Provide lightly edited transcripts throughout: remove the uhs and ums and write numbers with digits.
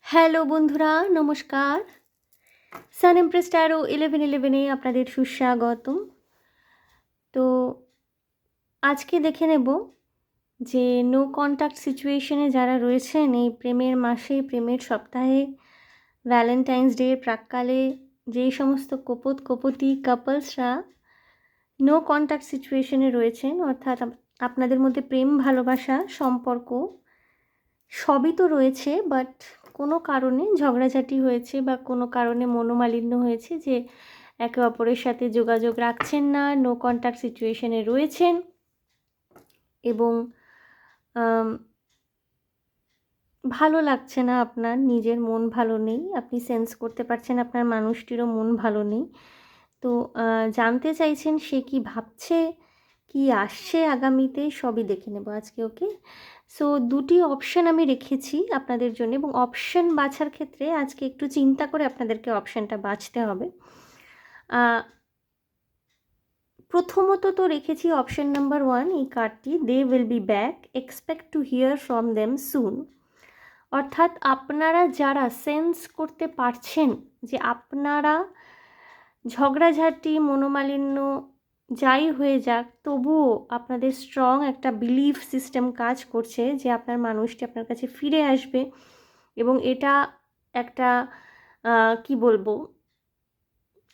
Hello বন্ধুরা, নমস্কার। সান empress taro 1111-এ আপনাদের সুস্বাগতম। তো আজকে দেখে নেব যে নো কন্ট্যাক্ট সিচুয়েশনে যারা রয়েছেন এই প্রেমের মাসে, প্রেমের সপ্তাহে, ভ্যালেন্টাইন্স ডে প্রাক্কালে যেই সমস্ত কপতি কাপলসরা নো কন্ট্যাক্ট সিচুয়েশনে রয়েছেন, অর্থাৎ আপনাদের মধ্যে প্রেম ভালোবাসা সম্পর্ক সবই তো রয়েছে, বাট কোনো কারণে ঝগড়াঝাটি হয়েছে বা কোনো কারণে মনোমালিন্য হয়েছে যে একে অপরের সাথে যোগাযোগ রাখছেন না, নো কন্ট্যাক্ট সিচুয়েশনে রয়েছেন এবং ভালো লাগছে না, আপনার নিজের মন ভালো নেই, আপনি সেন্স করতে পারছেন আপনার মানুষটিরও মন ভালো নেই। তো জানতে চাইছেন সে কি ভাবছে, কি আসছে আগামীতে, সবই দেখে নেব আজকে। ওকে, সো দুটি অপশান আমি রেখেছি আপনাদের জন্য এবং অপশান বাছার ক্ষেত্রে আজকে একটু চিন্তা করে আপনাদেরকে অপশানটা বাছতে হবে। প্রথমত তো রেখেছি অপশান নাম্বার 1, এই কার্ডটি, they will be back, expect to hear from them soon. অর্থাৎ আপনারা যারা সেন্স করতে পারছেন যে আপনারা ঝগড়াঝাটি মনোমালিন্য যাই হয়ে যাক তবুও আপনাদের স্ট্রং একটা বিলিফ সিস্টেম কাজ করছে যে আপনার মানুষটি আপনার কাছে ফিরে আসবে এবং এটা একটা কি বলবো,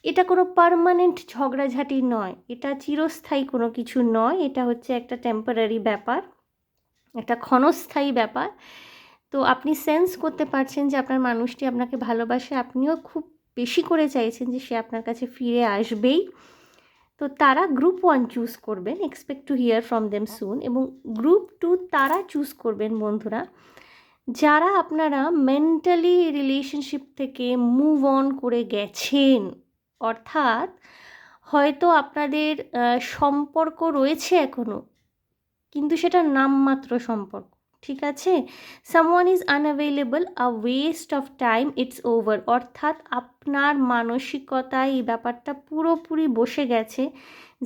এটা কোনো পার্মানেন্ট ঝগড়াঝাটি নয়, এটা চিরস্থায়ী কোনো কিছু নয়, এটা হচ্ছে একটা টেম্পোরারি ব্যাপার, একটা ক্ষণস্থায়ী ব্যাপার। তো আপনি সেন্স করতে পারছেন যে আপনার মানুষটি আপনাকে ভালোবাসে, আপনিও খুব বেশি করে চাইছেন যে সে আপনার কাছে ফিরে আসবেই। তো তারা গ্রুপ 1 চুজ করবেন, expect to hear from them soon, এবং গ্রুপ 2 তারা চুজ করবেন বন্ধুরা যারা আপনারা মেন্টালি রিলেশনশিপ থেকে মুভ অন করে গেছেন। অর্থাৎ হয়তো আপনাদের সম্পর্ক রয়েছে এখনও, কিন্তু সেটা নামমাত্র সম্পর্ক, ঠিক আছে। Someone is unavailable, a West of time, it's over. অর্থাৎ আপনার মানসিকতায় এই ব্যাপারটা পুরোপুরি বসে গেছে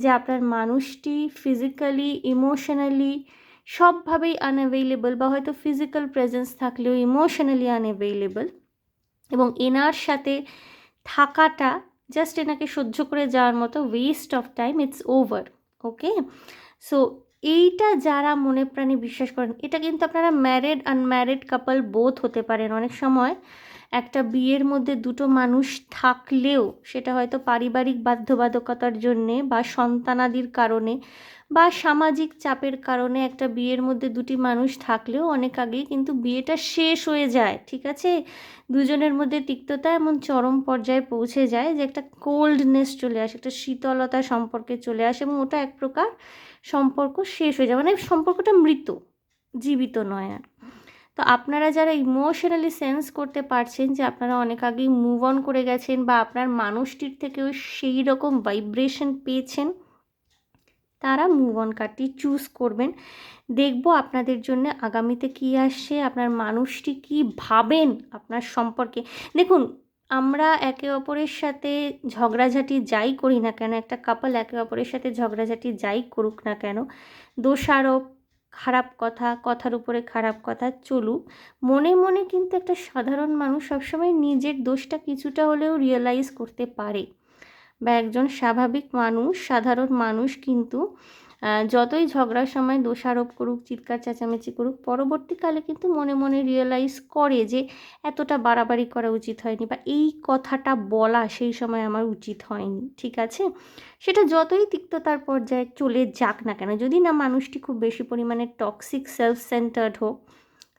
যে আপনার মানুষটি ফিজিক্যালি, ইমোশনালি সবভাবেই আনঅ্যাভেলেবল, বা হয়তো ফিজিক্যাল প্রেজেন্স থাকলেও ইমোশনালি আনঅ্যাভেলেবল, এবং এনার সাথে থাকাটা জাস্ট এনাকে সহ্য করে যাওয়ার মতো West of time, it's over. Okay, so এইটা যারা মনে প্রাণে বিশ্বাস করেন, এটা কিন্তু আপনারা ম্যারিড আনম্যারিড কাপল বোথ হতে পারেন। অনেক সময় একটা বিয়ের মধ্যে দুটো মানুষ থাকলেও সেটা হয়তো পারিবারিক বাধ্যবাধকতার জন্যে বা সন্তানাদির কারণে বা সামাজিক চাপের কারণে একটা বিয়ের মধ্যে দুটি মানুষ থাকলেও অনেক আগেই কিন্তু বিয়েটা শেষ হয়ে যায়, ঠিক আছে। দুজনের মধ্যে তিক্ততা এমন চরম পর্যায়ে পৌঁছে যায় যে একটা কোল্ডনেস চলে আসে, একটা শীতলতা সম্পর্কে চলে আসে, এবং ওটা এক প্রকার সম্পর্ক শেষ হয়ে যায়, মানে সম্পর্কটা মৃত, জীবিত নয় আর। তো আপনারা যারা ইমোশনালি সেন্স করতে পারছেন যে আপনারা অনেক আগেই মুভ অন করে গেছেন বা আপনার মানুষটির থেকেও সেই রকম ভাইব্রেশন পেয়েছেন, তারা মুভ অন কার্ডটি চুজ করবেন। দেখব আপনাদের জন্য আগামীতে কী আসছে, আপনার মানুষটি কী ভাবেন আপনার সম্পর্কে। দেখুন, আমরা একে অপরের সাথে ঝগড়াঝাটি যাই করি না কেন, একটা কাপল একে অপরের সাথে ঝগড়াঝাটি যাই করুক না কেন, দোষারোপ, খারাপ কথা, কথার উপরে খারাপ কথা চলুক, মনে মনে কিন্তু একটা সাধারণ মানুষ সবসময় নিজের দোষটা কিছুটা হলেও রিয়েলাইজ করতে পারে, বা একজন স্বাভাবিক মানুষ, সাধারণ মানুষ কিন্তু যতই ঝগড়ার সময় দোষারোপ করুক, চিৎকার চেঁচামেচি করুক, পরবর্তীকালে কিন্তু মনে মনে রিয়েলাইজ করে যে এতটা বাড়াবাড়ি করা উচিত হয়নি, বা এই কথাটা বলা সেই সময় আমার উচিত হয়নি, ঠিক আছে। সেটা যতই তিক্ততার পর্যায়ে চলে যাক না কেন, যদি না মানুষটি খুব বেশি পরিমাণে টক্সিক, সেলফ সেন্টার্ড হোক,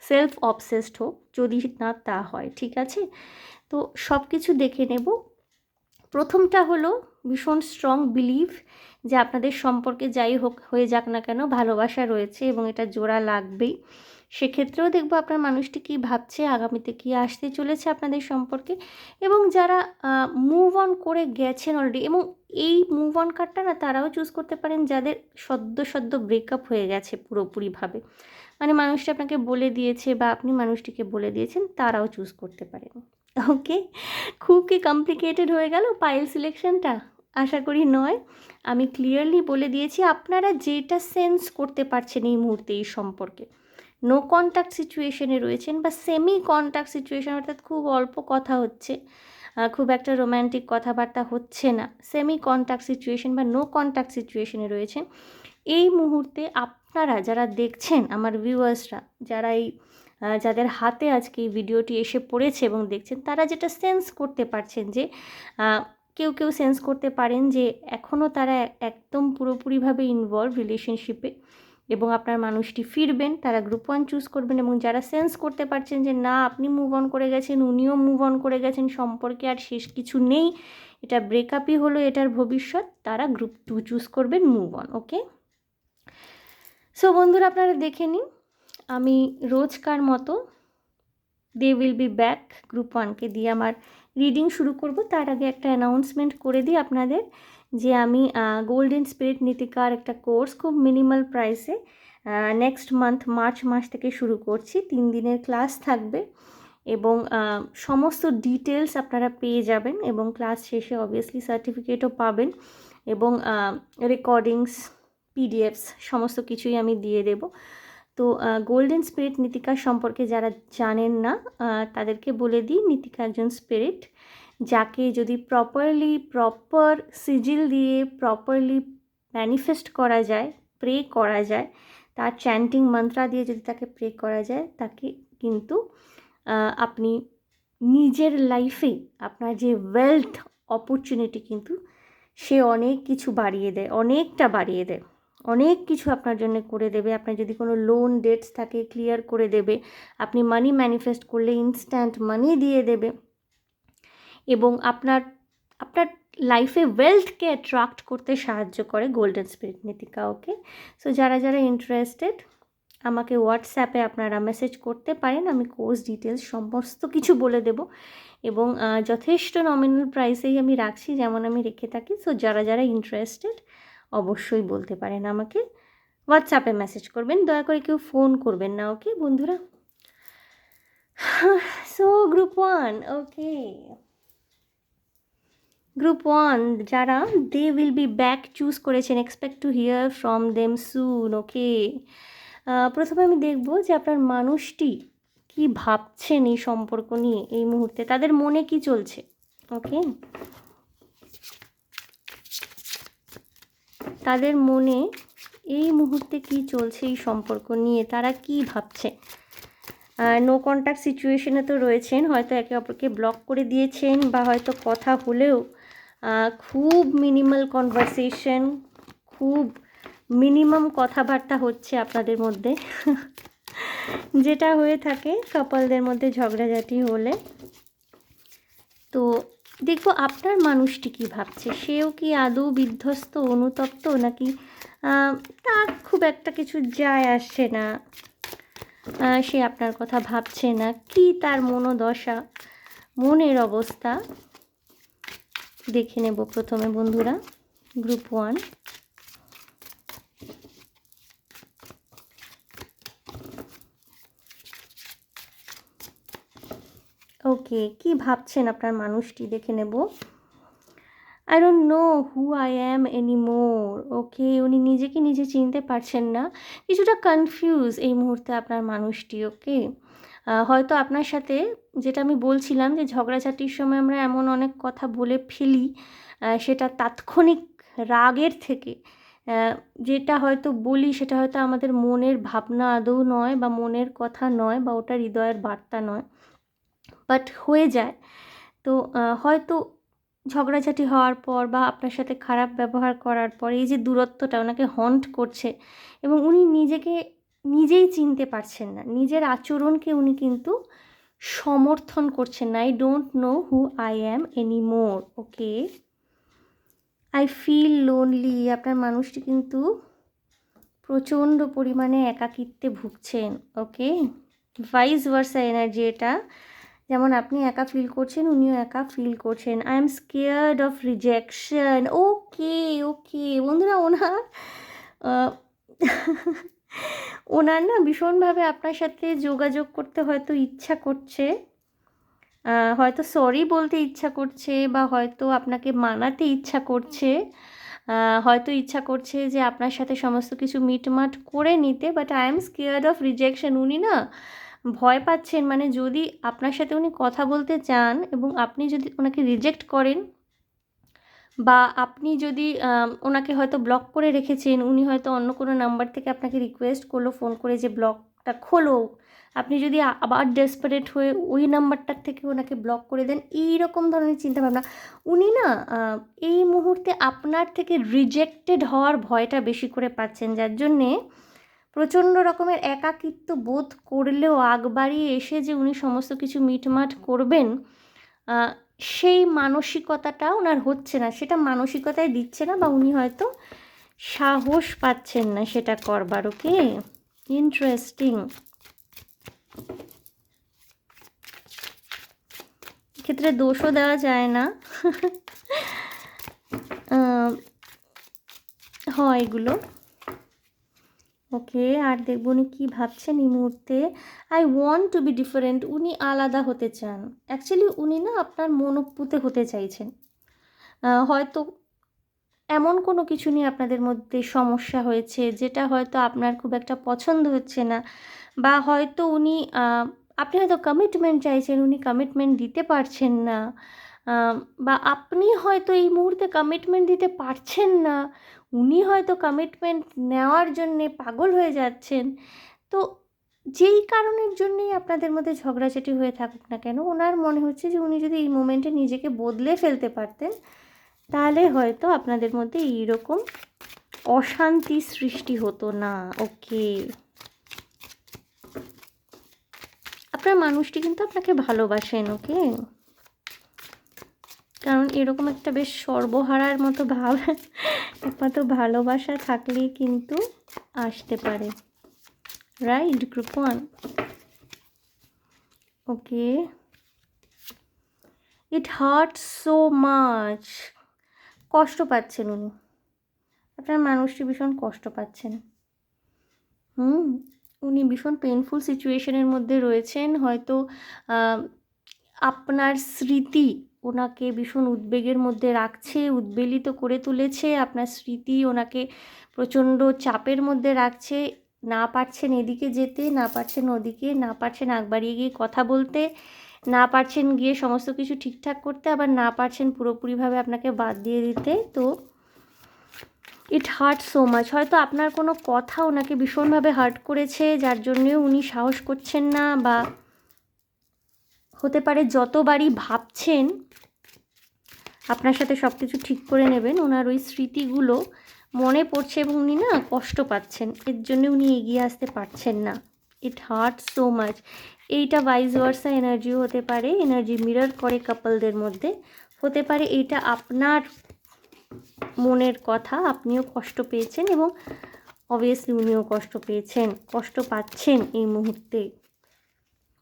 সেলফ অবসেসড হোক, যদি না তা হয়, ঠিক আছে। তো সব কিছু দেখে নেব। প্রথমটা হলো ভীষণ স্ট্রং বিলিভ যে আপনাদের সম্পর্কে যাই হোক হয়ে যাক না কেন ভালোবাসা রয়েছে এবং এটা জোড়া লাগবেই। সেক্ষেত্রেও দেখব আপনার মানুষটি কী ভাবছে, আগামীতে কী আসতে চলেছে আপনাদের সম্পর্কে, এবং যারা মুভ অন করে গেছেন অলরেডি, এবং এই মুভ অন কার্ডটা না তারাও চুজ করতে পারেন যাদের সদ্য ব্রেকআপ হয়ে গেছে পুরোপুরিভাবে, মানে মানুষটা আপনাকে বলে দিয়েছে বা আপনি মানুষটিকে বলে দিয়েছেন, তারাও চুজ করতে পারেন। ওকে, খুব কি কমপ্লিকেটেড হয়ে গেল পাইল সিলেকশনটা? আশা করি নয়। আমি ক্লিয়ারলি বলে দিয়েছি আপনারা যেটা সেন্স করতে পারছেন এই মুহূর্তে এই সম্পর্কে, নো কন্ট্যাক্ট সিচুয়েশনে রয়েছেন বা সেমি কন্ট্যাক্ট সিচুয়েশন, অর্থাৎ খুব অল্প কথা হচ্ছে, খুব একটা রোম্যান্টিক কথাবার্তা হচ্ছে না, সেমি কন্ট্যাক্ট সিচুয়েশন বা নো কন্ট্যাক্ট সিচুয়েশনে রয়েছেন, এই মুহূর্তে আপনারা যারা দেখছেন, আমার ভিউয়ার্সরা যারা এই যাদের হাতে আজকে এই ভিডিওটি এসে পড়েছে এবং দেখছেন, তারা যেটা সেন্স করতে পারছেন যে কেউ কেউ সেন্স করতে পারেন যে এখনও তারা একদম পুরোপুরিভাবে ইনভলভ রিলেশনশিপে এবং আপনার মানুষটি ফিরবেন, তারা গ্রুপ 1 চুজ করবেন। এবং যারা সেন্স করতে পারছেন যে না, আপনি মুভ অন করে গেছেন, উনিও মুভ অন করে গেছেন, সম্পর্কে আর শেষ কিছু নেই, এটা ব্রেকআপই হলো এটার ভবিষ্যৎ, তারা গ্রুপ 2 চুজ করবেন, মুভ অন। ওকে, সো বন্ধুরা আপনারা দেখে নিন, আমি রোজকার মতো they will be back group 1কে দিয়ে আমার রিডিং শুরু করব। তার আগে একটা অ্যানাউন্সমেন্ট করে দিই আপনাদের যে আমি গোল্ডেন স্পিরিট নীতিকার একটা কোর্স খুব মিনিমাল প্রাইসে নেক্সট মান্থ মার্চ মাস থেকে শুরু করছি। 3 দিনের ক্লাস থাকবে এবং সমস্ত ডিটেলস আপনারা পেয়ে যাবেন এবং ক্লাস শেষে অবভিয়াসলি সার্টিফিকেটও পাবেন এবং রেকর্ডিংস, পিডিএফস সমস্ত কিছুই আমি দিয়ে দেব। তো গোল্ডেন স্পিরিট নীতিকা সম্পর্কে যারা জানেন না তাদেরকে বলে দিই, নীতিকা একজন স্পিরিট যাকে যদি প্রপার সিজিল দিয়ে প্রপারলি ম্যানিফেস্ট করা যায়, প্রে করা যায়, তার চ্যান্টিং মন্ত্রা দিয়ে যদি তাকে প্রে করা যায়, তাকে কিন্তু আপনি নিজের লাইফে আপনার যে ওয়েলথ অপরচুনিটি কিন্তু সে অনেক কিছু বাড়িয়ে দেয়, অনেকটা বাড়িয়ে দেয়, অনেক কিছু আপনার জন্য করে দেবে। আপনার যদি কোনো লোন ডেটস থাকে ক্লিয়ার করে দেবে, আপনি মানি ম্যানিফেস্ট করলে ইনস্ট্যান্ট মানি দিয়ে দেবে এবং আপনার লাইফে ওয়েলথকে অ্যাট্রাক্ট করতে সাহায্য করে গোল্ডেন স্পিরিট নীতিকা। ওকে, সো যারা যারা ইন্টারেস্টেড আমাকে হোয়াটসঅ্যাপে আপনারা মেসেজ করতে পারেন, আমি কোর্স ডিটেলস সমস্ত কিছু বলে দেব এবং যথেষ্ট নমিনাল প্রাইসেই আমি রাখছি, যেমন আমি রেখে থাকি। সো যারা যারা ইন্টারেস্টেড অবশ্যই বলতে পারেন, আমাকে হোয়াটসঅ্যাপে মেসেজ করবেন, দয়া করে কেউ ফোন করবেন না। ওকে বন্ধুরা, সো গ্রুপ 1, ওকে গ্রুপ 1 যারা they will be back choose করেছেন, expect to hear from them soon. Okay, প্রথমে আমি দেখব যে আপনার মানুষটি কি ভাবছেন এই সম্পর্ক নিয়ে, এই মুহূর্তে তাদের মনে কি চলছে। ওকে, তাদের মনে এই মুহূর্তে কি চলছে এই সম্পর্ক নিয়ে, তারা কি ভাবছে। নো কন্ট্যাক্ট সিচুয়েশনে তো রয়েছেন, হয়তো একে অপরকে ব্লক করে দিয়েছেন বা হয়তো কথা হলেও খুব মিনিমাল কনভারসেশন, খুব মিনিমাম কথাবার্তা হচ্ছে আপনাদের মধ্যে যেটা হয়ে থাকে কাপলদের মধ্যে ঝগড়াঝাটি হলে। তো দেখবো আপনার মানুষটি কি ভাবছে, সেও কি আদৌ বিধ্বস্ত, অনুতপ্ত, নাকি তার খুব একটা কিছু যায় আসছে না, সে আপনার কথা ভাবছে না, কি তার মনোদশা, মনের অবস্থা দেখে নেব প্রথমে বন্ধুরা। গ্রুপ 1, ওকে, কি ভাবছেন আপনার মানুষটি দেখে নেব। I don't know who I am anymore. Okay, উনি নিজেকে নিজে চিনতে পারছেন না, কিছুটা কনফিউজ এই মুহূর্তে আপনার মানুষটি। ওকে, হয়তো আপনার সাথে, যেটা আমি বলছিলাম যে ঝগড়াঝাটির সময় আমরা এমন অনেক কথা বলে ফেলি, সেটা তাৎক্ষণিক রাগের থেকে যেটা হয়তো বলি সেটা হয়তো আমাদের মনের ভাবনা আদৌ নয় বা মনের কথা নয় বা ওটা হৃদয়ের বার্তা নয়, বাট হয়ে যায়। তো হয়তো ঝগড়াঝাটি হওয়ার পর বা আপনার সাথে খারাপ ব্যবহার করার পর এই যে দূরত্বটা ওনাকে হন্ট করছে এবং উনি নিজেকে নিজেই চিনতে পারছেন না, নিজের আচরণকে উনি কিন্তু সমর্থন করছেন না। I don't know who I am anymore. Okay, I feel lonely. আপনার মানুষটি কিন্তু প্রচণ্ড পরিমাণে একাকিত্বে ভুগছেন। ওকে, ভাইস ভার্সা এনার্জি এটা, যেমন আপনি একা ফিল করছেন উনিও একা ফিল করছেন। I am scared of rejection. Okay okay বন্ধুরা, ওনার না ভীষণভাবে আপনার সাথে যোগাযোগ করতে হয়তো ইচ্ছা করছে, হয়তো সরি বলতে ইচ্ছা করছে বা হয়তো আপনাকে মানাতে ইচ্ছা করছে, হয়তো ইচ্ছা করছে যে আপনার সাথে সমস্ত কিছু মিটমাট করে নিতে, but I am scared of rejection. উনি না ভয় পাচ্ছেন, মানে যদি আপনার সাথে উনি কথা বলতে চান এবং আপনি যদি ওনাকে রিজেক্ট করেন, বা আপনি যদি ওনাকে হয়তো ব্লক করে রেখেছেন, উনি হয়তো অন্য কোনো নাম্বার থেকে আপনাকে রিকোয়েস্ট করলো ফোন করে যে ব্লকটা খোলো, আপনি যদি আবার ডেসপারেট হয়ে ওই নাম্বারটার থেকে ওনাকে ব্লক করে দেন, এই রকম ধরনের চিন্তাভাবনা। উনি না এই মুহূর্তে আপনার থেকে রিজেক্টেড হওয়ার ভয়টা বেশি করে পাচ্ছেন, যার জন্যে প্রচণ্ড রকমের একাকিত্ব বোধ করলেও আগ বাড়িয়ে এসে যে উনি সমস্ত কিছু মিটমাট করবেন, সেই মানসিকতাটা ওনার হচ্ছে না, সেটা মানসিকতায় দিচ্ছে না, বা উনি হয়তো সাহস পাচ্ছেন না সেটা করবার। ওকে, ইন্টারেস্টিং। ক্ষেত্রে দোষও দেওয়া যায় না। হয় এগুলো। ওকে, আর দেখব উনি কী ভাবছেন এই মুহূর্তে। I want to B different. উনি আলাদা হতে চান। অ্যাকচুয়ালি উনি না আপনার মনোপুতে হতে চাইছেন। হয়তো এমন কোনো কিছু নিয়ে আপনাদের মধ্যে সমস্যা হয়েছে যেটা হয়তো আপনার খুব একটা পছন্দ হচ্ছে না, বা হয়তো উনি আপনি হয়তো কমিটমেন্ট চাইছেন, উনি কমিটমেন্ট দিতে পারছেন না, বা আপনি হয়তো এই মুহূর্তে কমিটমেন্ট দিতে পারছেন না, উনি হয়তো কমিটমেন্ট নেওয়ার জন্যে পাগল হয়ে যাচ্ছেন। তো যেই কারণের জন্যেই আপনাদের মধ্যে ঝগড়াঝাটি হয়ে থাকুক না কেন, ওনার মনে হচ্ছে যে উনি যদি এই মোমেন্টে নিজেকে বদলে ফেলতে পারতেন, তাহলে হয়তো আপনাদের মধ্যে এইরকম অশান্তি সৃষ্টি হতো না। ওকে, আপনার মানুষটি কিন্তু আপনাকে ভালোবাসেন। ওকে, কারণ এরকম একটা বেশ সর্বহারার মতো ভাব, একমাত্র ভালোবাসা থাকলেই কিন্তু আসতে পারে। Right, group 1। ওকে, ইট হার্ট সো মাচ। কষ্ট পাচ্ছেন উনি, আপনার মানুষটি ভীষণ কষ্ট পাচ্ছেন। উনি ভীষণ পেনফুল সিচুয়েশনের মধ্যে রয়েছেন। হয়তো আপনার স্মৃতি ওনাকে ভীষণ উদ্বেগের মধ্যে রাখছে, উদ্বেলিত করে তুলেছে। আপনার স্মৃতি ওনাকে প্রচণ্ড চাপের মধ্যে রাখছে। না পারছেন এদিকে যেতে, না পারছেন ওদিকে, না পারছেন আগ বাড়িয়ে গিয়ে কথা বলতে, না পারছেন গিয়ে সমস্ত কিছু ঠিকঠাক করতে, আবার না পারছেন পুরোপুরিভাবে আপনাকে বাদ দিয়ে দিতে। তো ইট হার্ট সো মাচ। হয়তো আপনার কোনো কথা ওনাকে ভীষণভাবে হার্ট করেছে, যার জন্যে উনি সাহস করছেন না, বা হতে পারে যতবারই ভাবছেন আপনার সাথে সব কিছু ঠিক করে নেবেন, ওনার ওই স্মৃতিগুলো মনে পড়ছে এবং উনি না কষ্ট পাচ্ছেন, এর জন্য উনি এগিয়ে আসতে পারছেন না। ইট হার্ট সো মাচ। এইটা ভাইস ভার্সা এনার্জিও হতে পারে, এনার্জি মিরর করে কাপলদের মধ্যে। হতে পারে এইটা আপনার মনের কথা, আপনিও কষ্ট পেয়েছেন এবং অবভিয়াসলি উনিও কষ্ট পেয়েছেন, কষ্ট পাচ্ছেন এই মুহূর্তে।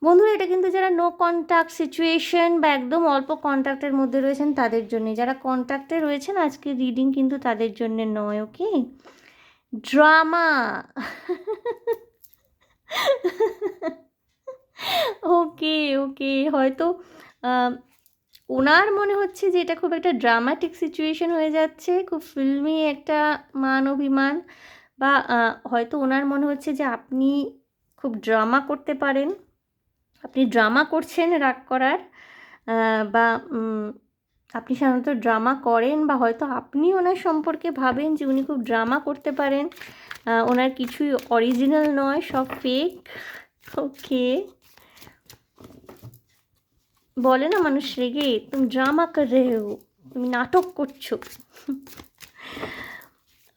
বন্ধুরা, এটা কিন্তু যারা নো কন্ট্যাক্ট সিচুয়েশন বা একদম অল্প কন্ট্যাক্টের মধ্যে রয়েছেন তাদের জন্যে। যারা কন্ট্যাক্টে রয়েছেন আজকে রিডিং কিন্তু তাদের জন্যে নয়। ওকে, ড্রামা। ওকে ওকে, হয়তো ওনার মনে হচ্ছে যে এটা খুব একটা ড্রামাটিক সিচুয়েশন হয়ে যাচ্ছে, খুব ফিল্মি একটা মান অভিমান, বা হয়তো ওনার মনে হচ্ছে যে আপনি খুব ড্রামা করতে পারেন, আপনি ড্রামা করছেন রাগ করার, বা আপনি সাধারণত ড্রামা করেন, বা হয়তো আপনি ওনার সম্পর্কে ভাবেন যে উনি খুব ড্রামা করতে পারেন, ওনার কিছুই অরিজিনাল নয়, সব ফেক। ওকে, বলে না মানুষ রেগে, তুমি ড্রামা কর রে হো, তুমি নাটক করছো।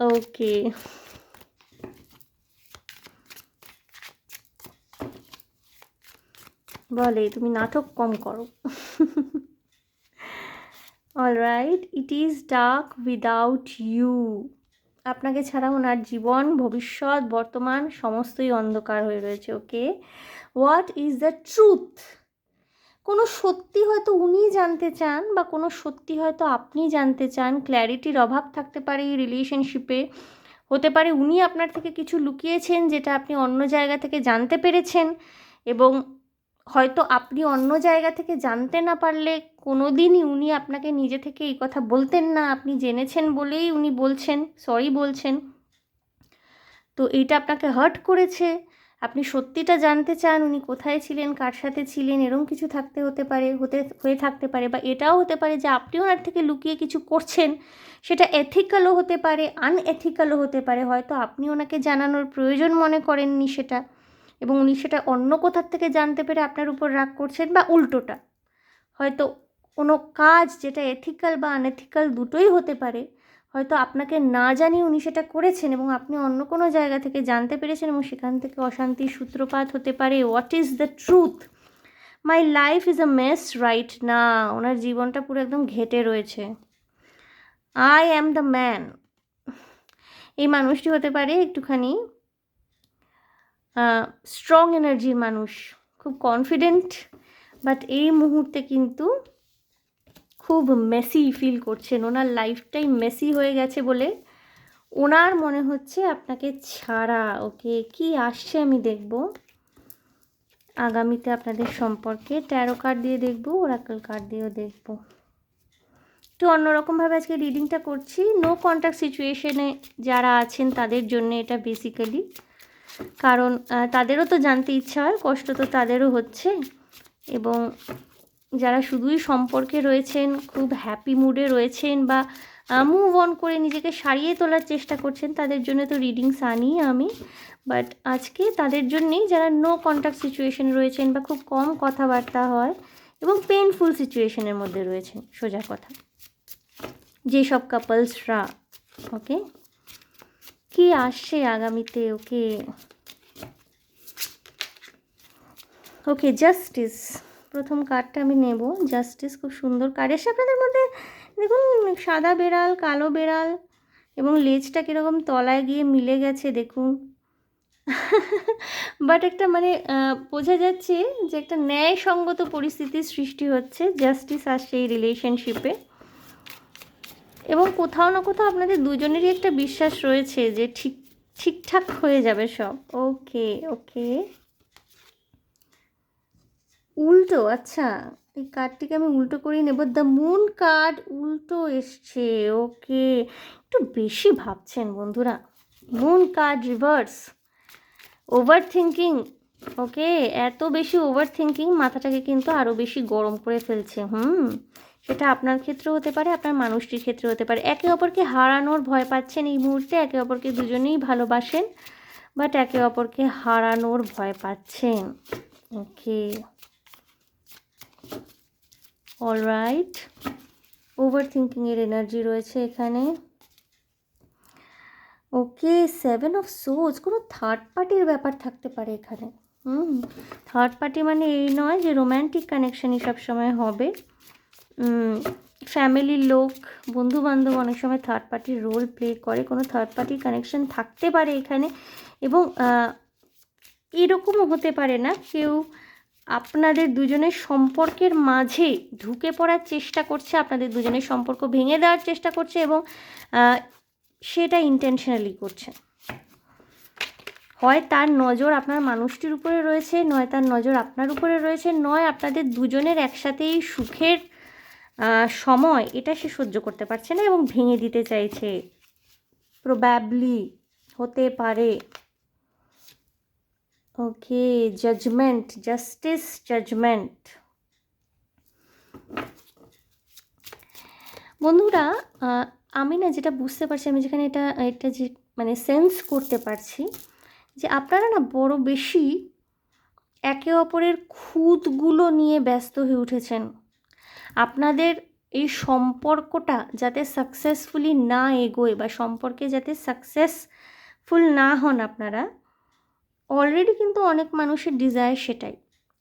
ওকে, বলে তুমি নাটক কম করো। Alright, it is dark without you. আপনাকে ছাড়া ওনার জীবন, ভবিষ্যৎ, বর্তমান সমস্তই অন্ধকার হয়ে রয়েছে। ওকে, হোয়াট ইজ দ্য ট্রুথ? কোনো সত্যি হয়তো উনি জানতে চান, বা কোনো সত্যি হয়তো আপনি জানতে চান। ক্ল্যারিটির অভাব থাকতে পারে এই রিলেশনশিপে। হতে পারে উনি আপনার থেকে কিছু লুকিয়েছেন যেটা আপনি অন্য জায়গা থেকে জানতে পেরেছেন, এবং হয়তো আপনি অন্য জায়গা থেকে জানতে না পারলে কোনো দিনই উনি আপনাকে নিজে থেকে এই কথা বলতেন না, আপনি জেনেছেন বলেই উনি বলছেন, সরি বলছেন। তো এইটা আপনাকে হার্ট করেছে, আপনি সত্যিটা জানতে চান উনি কোথায় ছিলেন, কার সাথে ছিলেন, এরকম কিছু হয়ে থাকতে পারে। বা এটাও হতে পারে যে আপনি ওনার থেকে লুকিয়ে কিছু করছেন, সেটা এথিক্যালও হতে পারে, আনএথিক্যালও হতে পারে। হয়তো আপনি ওনাকে জানানোর প্রয়োজন মনে করেননি সেটা, এবং উনি সেটা অন্য কোথার থেকে জানতে পেরে আপনার উপর রাগ করছেন, বা উল্টোটা হয়তো কোনো কাজ যেটা এথিক্যাল বা আনএথিক্যাল দুটোই হতে পারে, হয়তো আপনাকে না জানিয়ে উনি সেটা করেছেন এবং আপনি অন্য কোনো জায়গা থেকে জানতে পেরেছেন এবং সেখান থেকে অশান্তির সূত্রপাত হতে পারে। What is the truth? My life is a mace right না, ওনার জীবনটা পুরো একদম ঘেটে রয়েছে। I am the man. এই মানুষটি হতে পারে একটুখানি স্ট্রং এনার্জির মানুষ, খুব কনফিডেন্ট, বাট এই মুহূর্তে কিন্তু খুব মেসি ফিল করছেন। ওনার লাইফটাই মেসি হয়ে গেছে বলে ওনার মনে হচ্ছে আপনাকে ছাড়া। ওকে, কি আসছে আমি দেখব আগামীতে আপনাদের সম্পর্কে। ট্যারো কার্ড দিয়ে দেখব, ওরাকল কার্ড দিয়েও দেখব। একটু অন্যরকমভাবে আজকে রিডিংটা করছি। নো কন্ট্যাক্ট সিচুয়েশনে যারা আছেন তাদের জন্য এটা বেসিক্যালি, কারণ তাদেরও তো জানতে ইচ্ছা হয়, কষ্ট তো তাদেরও হচ্ছে। এবং যারা শুধুই সম্পর্কে রয়েছেন, খুব হ্যাপি মুডে রয়েছেন, বা মুভ অন করে নিজেকে সারিয়ে তোলার চেষ্টা করছেন, তাদের জন্য তো রিডিংস আনি আমি। বাট আজকে তাদের জন্যেই যারা নো কন্ট্যাক্ট সিচুয়েশন রয়েছেন, বা খুব কম কথাবার্তা হয় এবং পেনফুল সিচুয়েশনের মধ্যে রয়েছেন, সোজা কথা, যেসব কাপলসরা। ওকে, কি আসছে আগামীতে? ওকে ওকে, জাস্টিস প্রথম কার্ডটা আমি নেব। জাস্টিস খুব সুন্দর কার্ড এসে আপনাদের মধ্যে। দেখুন, সাদা বেড়াল, কালো বেড়াল, এবং লেজটা কীরকম তলায় গিয়ে মিলে গেছে দেখুন। বাট একটা মানে বোঝা যাচ্ছে যে একটা ন্যায়সঙ্গত পরিস্থিতির সৃষ্টি হচ্ছে। জাস্টিস আসছে এই রিলেশনশিপে, এবং কোথাও না কোথাও আপনাদের দুজনেরই একটা বিশ্বাস রয়েছে যে ঠিকঠাক হয়ে যাবে সব। ওকে ওকে, উল্টো, আচ্ছা এই কার্ডটিকে আমি উল্টো করেই নেব। দ্য মুন কার্ড উল্টো এসছে। ওকে, একটু বেশি ভাবছেন বন্ধুরা। Moon card reverse, overthinking. Okay, এত বেশি ওভার থিঙ্কিং মাথাটাকে কিন্তু আরও বেশি গরম করে ফেলছে। সেটা আপনার ক্ষেত্রেও হতে পারে, আপনার মানুষটির ক্ষেত্রে হতে পারে। একে অপরকে হারানোর ভয় পাচ্ছেন এই মুহূর্তে। একে অপরকে দুজনেই ভালোবাসেন, বাট একে অপরকে হারানোর ভয় পাচ্ছেন। ওকে, অলরাইট, ওভার থিঙ্কিংয়ের এনার্জি রয়েছে এখানে। ওকে, 7 অফ সোর্স, কোনো থার্ড পার্টির ব্যাপার থাকতে পারে এখানে। থার্ড পার্টি মানে এই নয় যে রোম্যান্টিক কানেকশানই সবসময় হবে। ফ্যামিলির লোক, বন্ধুবান্ধব অনেক সময় থার্ড পার্টির রোল প্লে করে। কোনো থার্ড পার্টির কানেকশান থাকতে পারে এখানে। এবং এরকমও হতে পারে না, কেউ আপনাদের দুজনের সম্পর্কের মাঝে ঢুকে পড়ার চেষ্টা করছে, আপনাদের দুজনের সম্পর্ক ভেঙে দেওয়ার চেষ্টা করছে, এবং সেটা ইন্টেনশনালি করছে। হয় তার নজর আপনার মানুষটির উপরে রয়েছে, নয় তার নজর আপনার উপরে রয়েছে, নয় আপনাদের দুজনের একসাথেই সুখের সময় এটা সে সহ্য করতে পারছে না এবং ভেঙে দিতে চাইছে। প্রবাবলি হতে পারে। ওকে, জাজমেন্ট, জাস্টিস, জাজমেন্ট। বন্ধুরা, আমি না যেটা বুঝতে পারছি, আমি যেখানে এটা যে মানে সেন্স করতে পারছি, যে আপনারা না বড় বেশি একে অপরের খুঁতগুলো নিয়ে ব্যস্ত হয়ে উঠেছেন। আপনাদের এই সম্পর্কটা যাতে সাকসেসফুলি না এগোয়, বা সম্পর্কে যাতে সাকসেসফুল না হন আপনারা, অলরেডি কিন্তু অনেক মানুষের ডিজায়ার সেটাই,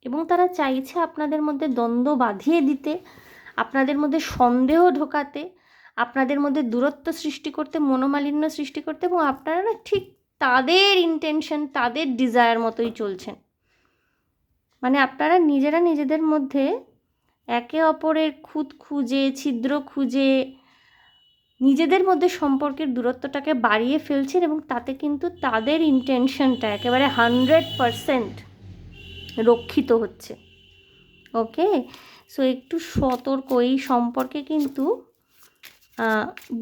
এবং তারা চাইছে আপনাদের মধ্যে দ্বন্দ্ব বাঁধিয়ে দিতে, আপনাদের মধ্যে সন্দেহ ঢোকাতে, আপনাদের মধ্যে দূরত্ব সৃষ্টি করতে, মনোমালিন্য সৃষ্টি করতে, এবং আপনারা না ঠিক তাদের ইন্টেনশন, তাদের ডিজায়ার মতোই চলছেন। মানে আপনারা নিজেরা নিজেদের মধ্যে একে অপরের খুঁত খুঁজে, ছিদ্র খুঁজে নিজেদের মধ্যে সম্পর্কের দূরত্বটাকে বাড়িয়ে ফেলছেন, এবং তাতে কিন্তু তাদের ইন্টেনশনটা একেবারে 100% রক্ষিত হচ্ছে। ওকে, সো একটু সতর্ক, এই সম্পর্কে কিন্তু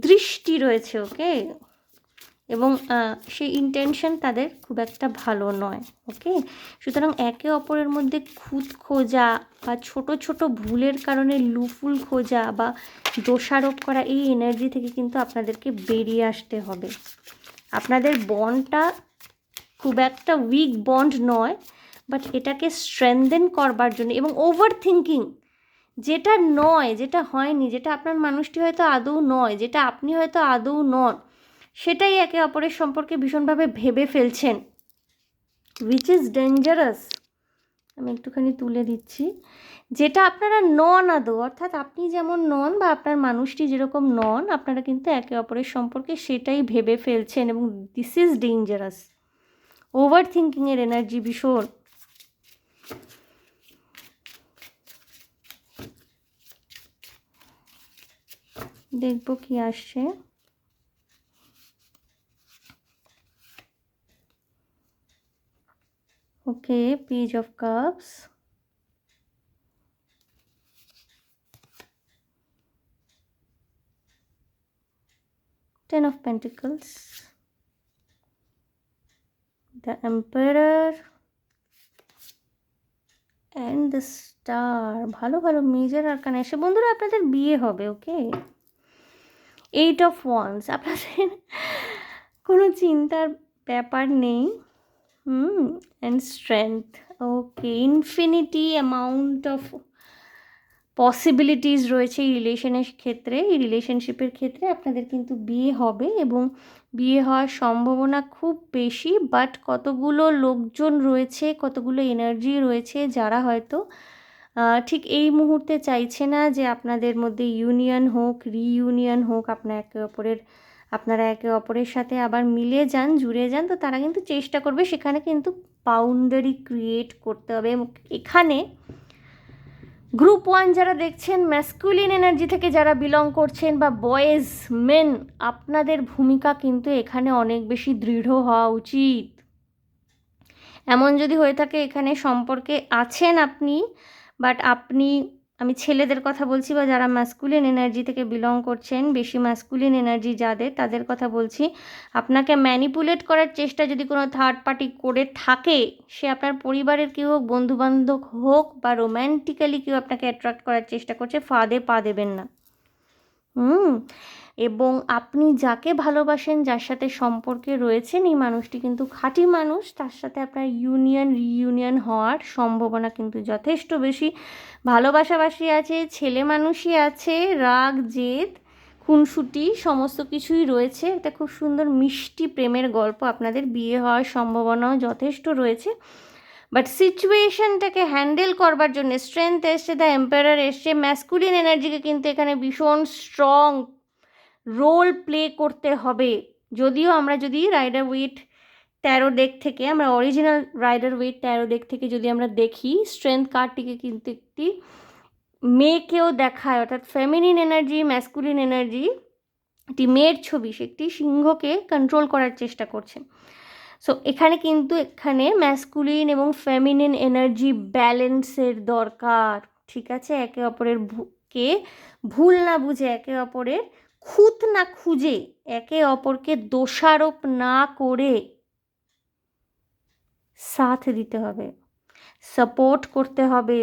দৃষ্টি রয়েছে। ওকে, এবং সেই ইন্টেনশন তাদের খুব একটা ভালো নয়। ওকে, সুতরাং একে অপরের মধ্যে খুঁত খোঁজা বা ছোট ছোট ভুলের কারণে লুফুল খোঁজা বা দোষারোপ করা, এই এনার্জি থেকে কিন্তু আপনাদেরকে বেরিয়ে আসতে হবে। আপনাদের বন্ডটা খুব একটা উইক বন্ড নয়, বাট এটাকে স্ট্রেংথেন করবার জন্য, এবং ওভার থিঙ্কিং, যেটা নয়, যেটা হয়নি, যেটা আপনার মানুষটি হয়তো আদৌ নয়, যেটা আপনি হয়তো আদৌ নন, সেটাই একে অপরের সম্পর্কে ভীষণভাবে ভেবে ফেলছেন, উইচ ইজ ডেঞ্জারাস। আমি একটুখানি তুলে দিচ্ছি, যেটা আপনারা নন আদৌ, অর্থাৎ আপনি যেমন নন বা আপনার মানুষটি যেরকম নন, আপনারা কিন্তু একে অপরের সম্পর্কে সেটাই ভেবে ফেলছেন, এবং দিস ইজ ডেঞ্জারাস। ওভার থিঙ্কিংয়ের এনার্জি ভীষণ। দেখবো কি আসছে। Okay, page of cups, ten of pentacles, the emperor and the star. ভালো ভালো মেজর আরকানা এসে, বন্ধুরা আপনাদের বিয়ে হবে। ওকে, এইট অফ ওয়ান্স, আপনাদের কোনো চিন্তার ব্যাপার নেই। And strength. Okay, infinity amount of possibilities রয়েছে এই রিলেশনের ক্ষেত্রে, এই রিলেশনশিপের ক্ষেত্রে আপনাদের কিন্তু বিয়ে হবে, এবং বিয়ে হওয়ার সম্ভাবনা খুব বেশি। বাট কতগুলো লোকজন রয়েছে, কতগুলো এনার্জি রয়েছে যারা হয়তো ঠিক এই মুহূর্তে চাইছে না যে আপনাদের মধ্যে ইউনিয়ন হোক, রিইউনিয়ন হোক, আপনারা একে অপরের সাথে আবার মিলে যান, জুড়ে যান। তো তারা কিন্তু চেষ্টা করবে, সেখানে কিন্তু বাউন্ডারি ক্রিয়েট করতে হবে। এখানে গ্রুপ 1 যারা দেখছেন, ম্যাসকুলিন এনার্জি থেকে যারা বিলং করছেন, বা বয়েজ মেন, আপনাদের ভূমিকা কিন্তু এখানে অনেক বেশি দৃঢ় হওয়া উচিত। এমন যদি হয়ে থাকে এখানে সম্পর্কে আছেন আপনি, বাট আমি ছেলেদের কথা বলছি, বা যারা ম্যাসকুলিন এনার্জি থেকে বিলং করছেন, বেশি ম্যাসকুলিন এনার্জি যাদের, তাদের কথা বলছি, আপনাকে ম্যানিপুলেট করার চেষ্টা যদি কোনো থার্ড পার্টি করে থাকে, সে আপনার পরিবারের কেউ হোক, বন্ধুবান্ধব হোক, বা রোম্যান্টিক্যালি কেউ আপনাকে অ্যাট্রাক্ট করার চেষ্টা করছে, ফাঁদে পা দেবেন না। এবং আপনি যাকে ভালোবাসেন, যার সাথে সম্পর্কে রয়েছেন, এই মানুষটি কিন্তু খাঁটি মানুষ, তার সাথে আপনার রিইউনিয়ন হওয়ার সম্ভাবনা কিন্তু যথেষ্ট বেশি। ভালোবাসাবাসি আছে, ছেলে মানুষই আছে, রাগ জেদ খুনসুটি সমস্ত কিছুই রয়েছে। এটা খুব সুন্দর মিষ্টি প্রেমের গল্প, আপনাদের বিয়ে হওয়ার সম্ভাবনাও যথেষ্ট রয়েছে। বাট সিচুয়েশনটাকে হ্যান্ডেল করবার জন্য স্ট্রেংথ এসছে, দ্য এম্পায়ার এসছে, ম্যাসকুলিন এনার্জিকে কিন্তু এখানে ভীষণ স্ট্রং রোল প্লে করতে হবে। যদিও আমরা যদি রাইডার উইট ট্যারো ডেক থেকে, আমরা original Rider Waite tarot deck থেকে যদি আমরা দেখি, স্ট্রেংথ কার্ডটিকে কিন্তু একটি মেয়েকেও দেখায়, অর্থাৎ ফেমিনিন এনার্জি, ম্যাসকুলিন এনার্জি, একটি মেয়ের ছবি, সে একটি সিংহকে কন্ট্রোল করার চেষ্টা করছে। সো এখানে ম্যাসকুলিন এবং ফেমিনিন এনার্জি ব্যালেন্সের দরকার। ঠিক আছে, একে অপরের কে ভুল না বুঝে, একে অপরের খুঁত না খুঁজে, একে অপরকে দোষারোপ না করে সাথ দিতে হবে, সাপোর্ট করতে হবে।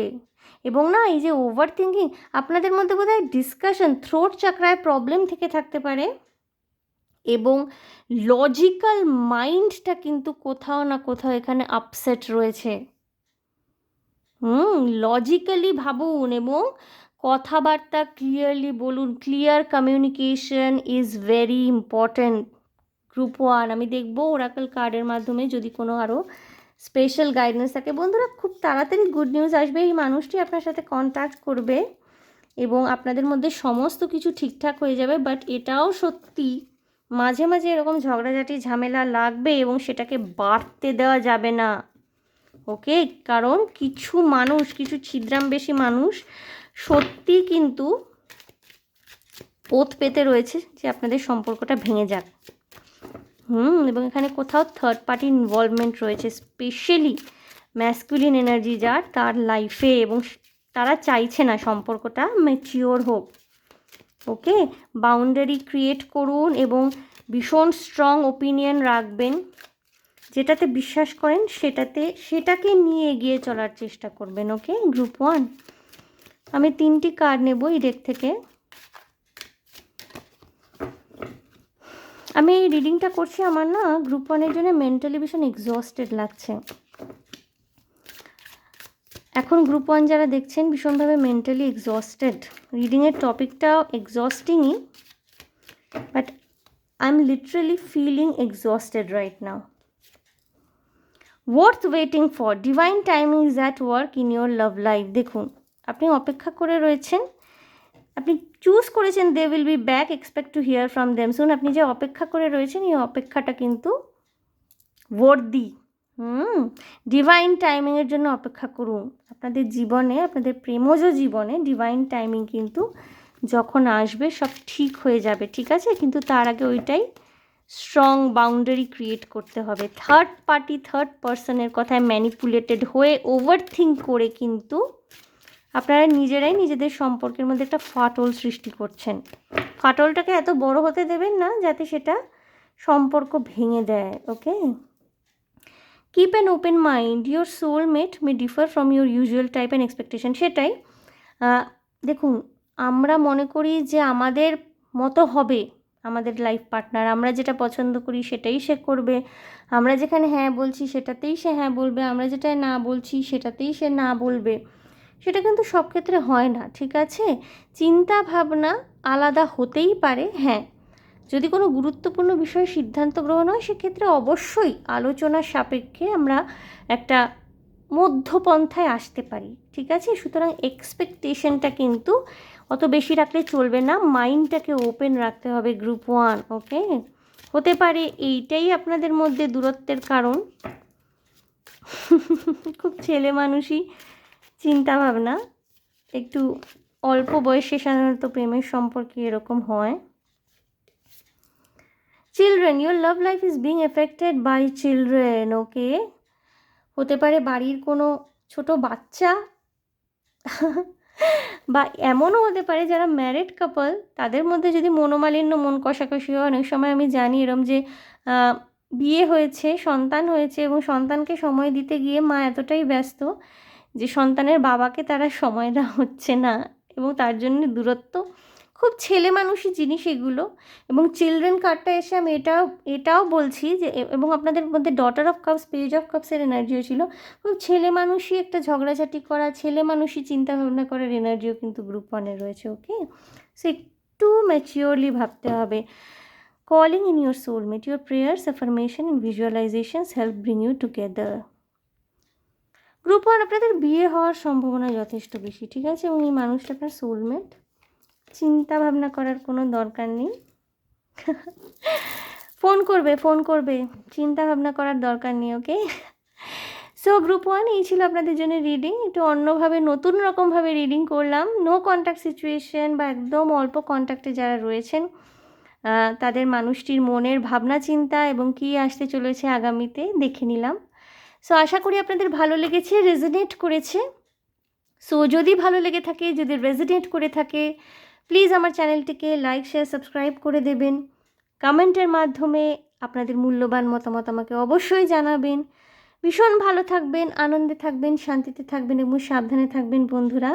এবং না, এই যে ওভার থিঙ্কিং, আপনাদের মধ্যে বোধহয় ডিসকাশন, থ্রোট চাকরায় প্রবলেম থেকে থাকতে পারে, এবং লজিক্যাল মাইন্ডটা কিন্তু কোথাও না কোথাও এখানে আপসেট রয়েছে। লজিক্যালি ভাবুন এবং কথাবার্তা ক্লিয়ারলি বলুন। Clear communication is very important. Group 1 আমি দেখব ওরাকল কার্ডের মাধ্যমে যদি কোনো আরও স্পেশাল গাইডেন্স থাকে। বন্ধুরা, খুব তাড়াতাড়ি গুড নিউজ আসবে, এই মানুষটি আপনার সাথে কন্ট্যাক্ট করবে এবং আপনাদের মধ্যে সমস্ত কিছু ঠিকঠাক হয়ে যাবে। বাট এটাও সত্যি, মাঝে মাঝে এরকম ঝগড়াঝাটি ঝামেলা লাগবে, এবং সেটাকে বাড়তে দেওয়া যাবে না। ওকে, কারণ কিছু ছিদ্রামবেশী মানুষ সত্যি কিন্তু ওত পেতে রয়েছে যে আপনাদের সম্পর্কটা ভেঙে যাক। এবং এখানে কোথাও থার্ড পার্টি ইনভলভমেন্ট রয়েছে, স্পেশালি ম্যাসকুলিন এনার্জি যার, তার লাইফে, এবং তারা চাইছে না সম্পর্কটা ম্যাচিওর হোক। ওকে, বাউন্ডারি ক্রিয়েট করুন এবং ভীষণ স্ট্রং ওপিনিয়ন রাখবেন, যেটাতে বিশ্বাস করেন সেটাকে নিয়ে এগিয়ে চলার চেষ্টা করবেন। ওকে গ্রুপ 1, আমি 3টি কার্ড নেব এই ডেক থেকে। আমি এই রিডিংটা করছি, আমার না গ্রুপ 1-এর জন্য মেন্টালি ভীষণ এক্সস্টেড লাগছে। এখন গ্রুপ 1 যারা দেখছেন ভীষণভাবে মেন্টালি এক্সস্টেড, রিডিংয়ের টপিকটাও এক্সস্টিংই, but I am literally feeling exhausted right now. worth waiting for, divine timing is at work in your love life। দেখুন, আপনি অপেক্ষা করে রয়েছেন, আপনি চুজ করেছেন they will be back, expect to hear from them soon. আপনি যে অপেক্ষা করে রয়েছেন এই অপেক্ষাটা কিন্তু worthy। ডিভাইন টাইমিংয়ের জন্য অপেক্ষা করুন। আপনাদের জীবনে, আপনাদের প্রেমজ জীবনে ডিভাইন টাইমিং কিন্তু যখন আসবে সব ঠিক হয়ে যাবে, ঠিক আছে? কিন্তু তার আগে ওইটাই স্ট্রং বাউন্ডারি ক্রিয়েট করতে হবে। থার্ড পার্সনের কথায় ম্যানিপুলেটেড হয়ে ওভার থিঙ্ক করে কিন্তু আপনারা নিজেরাই নিজেদের সম্পর্কের মধ্যে একটা ফাটল সৃষ্টি করছেন। ফাটলটাকে এত বড় হতে দেবেন না যাতে সেটা সম্পর্ক ভেঙে দেয়। Okay, keep an open mind, your soulmate may differ from your usual type and expectation. সেটাই দেখুন, আমরা মনে করি যে আমাদের মতো হবে আমাদের লাইফ পার্টনার, আমরা যেটা পছন্দ করি সেটাই সে করবে, আমরা যেখানে হ্যাঁ বলছি সেটাতেই সে হ্যাঁ বলবে, আমরা যেটা না বলছি সেটাতেই সে না বলবে। সেটা কিন্তু সব ক্ষেত্রে হয় না, ঠিক আছে? চিন্তা ভাবনা আলাদা হতেই পারে, হ্যাঁ। যদি কোনো গুরুত্বপূর্ণ বিষয়ে সিদ্ধান্ত গ্রহণ হয় সেক্ষেত্রে অবশ্যই আলোচনার সাপেক্ষে আমরা একটা মধ্যপন্থায় আসতে পারি, ঠিক আছে? সুতরাং এক্সপেকটেশনটা কিন্তু অত বেশি রাখলে চলবে না, মাইন্ডটাকে ওপেন রাখতে হবে গ্রুপ 1। ওকে, হতে পারে এইটাই আপনাদের মধ্যে দূরত্বের কারণ। খুব ছেলে মানুষই চিন্তাভাবনা, একটু অল্প বয়সে সাধারণত প্রেমের সম্পর্কে এরকম হয়। Children, your love life is being affected by children. Okay, হতে পারে বাড়ির কোনো ছোট বাচ্চা, বা এমনও হতে পারে যারা ম্যারিড কাপল তাদের মধ্যে যদি মনোমালিন্য, মন কষাকষি হয়। অনেক সময় আমি জানি এরম যে বিয়ে হয়েছে, সন্তান হয়েছে এবং সন্তানকে সময় দিতে গিয়ে মা এতটাই ব্যস্ত যে সন্তানের বাবাকে তারা সময় দেওয়া হচ্ছে না এবং তার জন্য দূরত্ব। খুব ছেলে মানুষই জিনিস এগুলো। এবং চিলড্রেন কার্ডটা এসে আমি এটাও বলছি যে, এবং আপনাদের মধ্যে daughter of cups, page of কাপসের এনার্জিও ছিল। খুব ছেলে মানুষই একটা ঝগড়াঝাটি করা, ছেলে মানুষই চিন্তাভাবনা করার এনার্জিও কিন্তু গ্রুপ 1-এ রয়েছে। ওকে, সো একটু ম্যাচিওরলি ভাবতে হবে। Calling in your soulmate, your prayers, affirmation and visualisations help bring you together. Group 1 আপনাদের বিয়ে হওয়ার সম্ভাবনা যথেষ্ট বেশি, ঠিক আছে? এবং এই মানুষটা আপনার সোলমেট, চিন্তা ভাবনা করার কোনো দরকার নেই। ফোন করবে, চিন্তা ভাবনা করার দরকার নেই। ওকে, সো গ্রুপ 1 এই ছিল আপনাদের জন্য রিডিং। একটু অন্যভাবে, নতুন রকমভাবে রিডিং করলাম। নো কন্ট্যাক্ট সিচুয়েশন বা একদম অল্প কন্ট্যাক্টে যারা রয়েছেন তাদের মানুষটির মনের ভাবনা চিন্তা এবং কী আসতে চলেছে আগামীতে দেখে নিলাম। সো আশা করি আপনাদের ভালো লেগেছে, রেজোনেট করেছে। সো যদি ভালো লেগে থাকে, যদি রেজোনেট করে থাকে, প্লিজ আমার চ্যানেলটিকে লাইক, শেয়ার, সাবস্ক্রাইব করে দেবেন। কমেন্টের মাধ্যমে আপনাদের মূল্যবান মতামত আমাকে অবশ্যই জানাবেন। ভীষণ ভালো থাকবেন, আনন্দে থাকবেন, শান্তিতে থাকবেন এবং সাবধানে থাকবেন বন্ধুরা।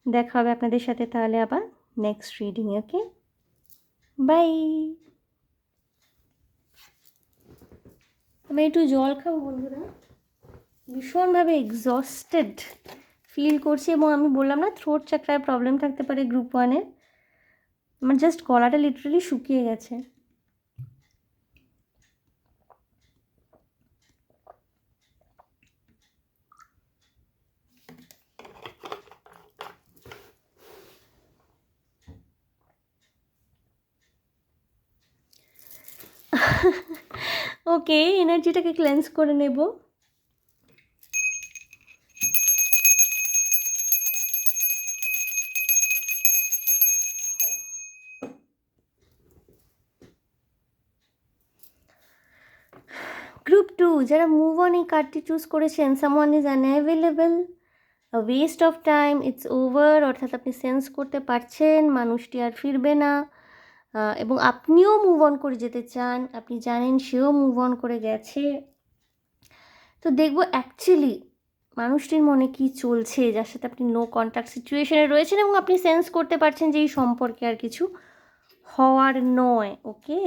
দেখা হবে আপনাদের সাথে তাহলে আবার নেক্সট রিডিং। Okay, by. আমি একটু জল খাবো বন্ধুরা, ভীষণভাবে এক্সস্টেড ফিল করছি এবং আমি বললাম না থ্রোট চাকরায় প্রবলেম থাকতে পারে গ্রুপ 1-এর। আমার জাস্ট গলাটা লিটারালি শুকিয়ে গেছে। ওকে, এনার্জিটাকে ক্লেন্স করে নেব। গ্রুপ 2 যারা মুভ অন এই কার্ডটি চুজ করেছেন, someone is unavailable, West of time, it's over, অর্থাৎ আপনি সেন্স করতে পারছেন মানুষটি আর ফিরবে না, এবং আপনিও মুভ অন করে যেতে চান, আপনি জানেন সেও মুভ অন করে গেছে। তো দেখবো অ্যাকচুয়ালি মানুষটির মনে কি চলছে যার সাথে আপনি নো কন্ট্যাক্ট সিচুয়েশনে রয়েছেন, এবং আপনি সেন্স করতে পারছেন যে এই সম্পর্কে আর কিছু হওয়ার নয়। ওকে,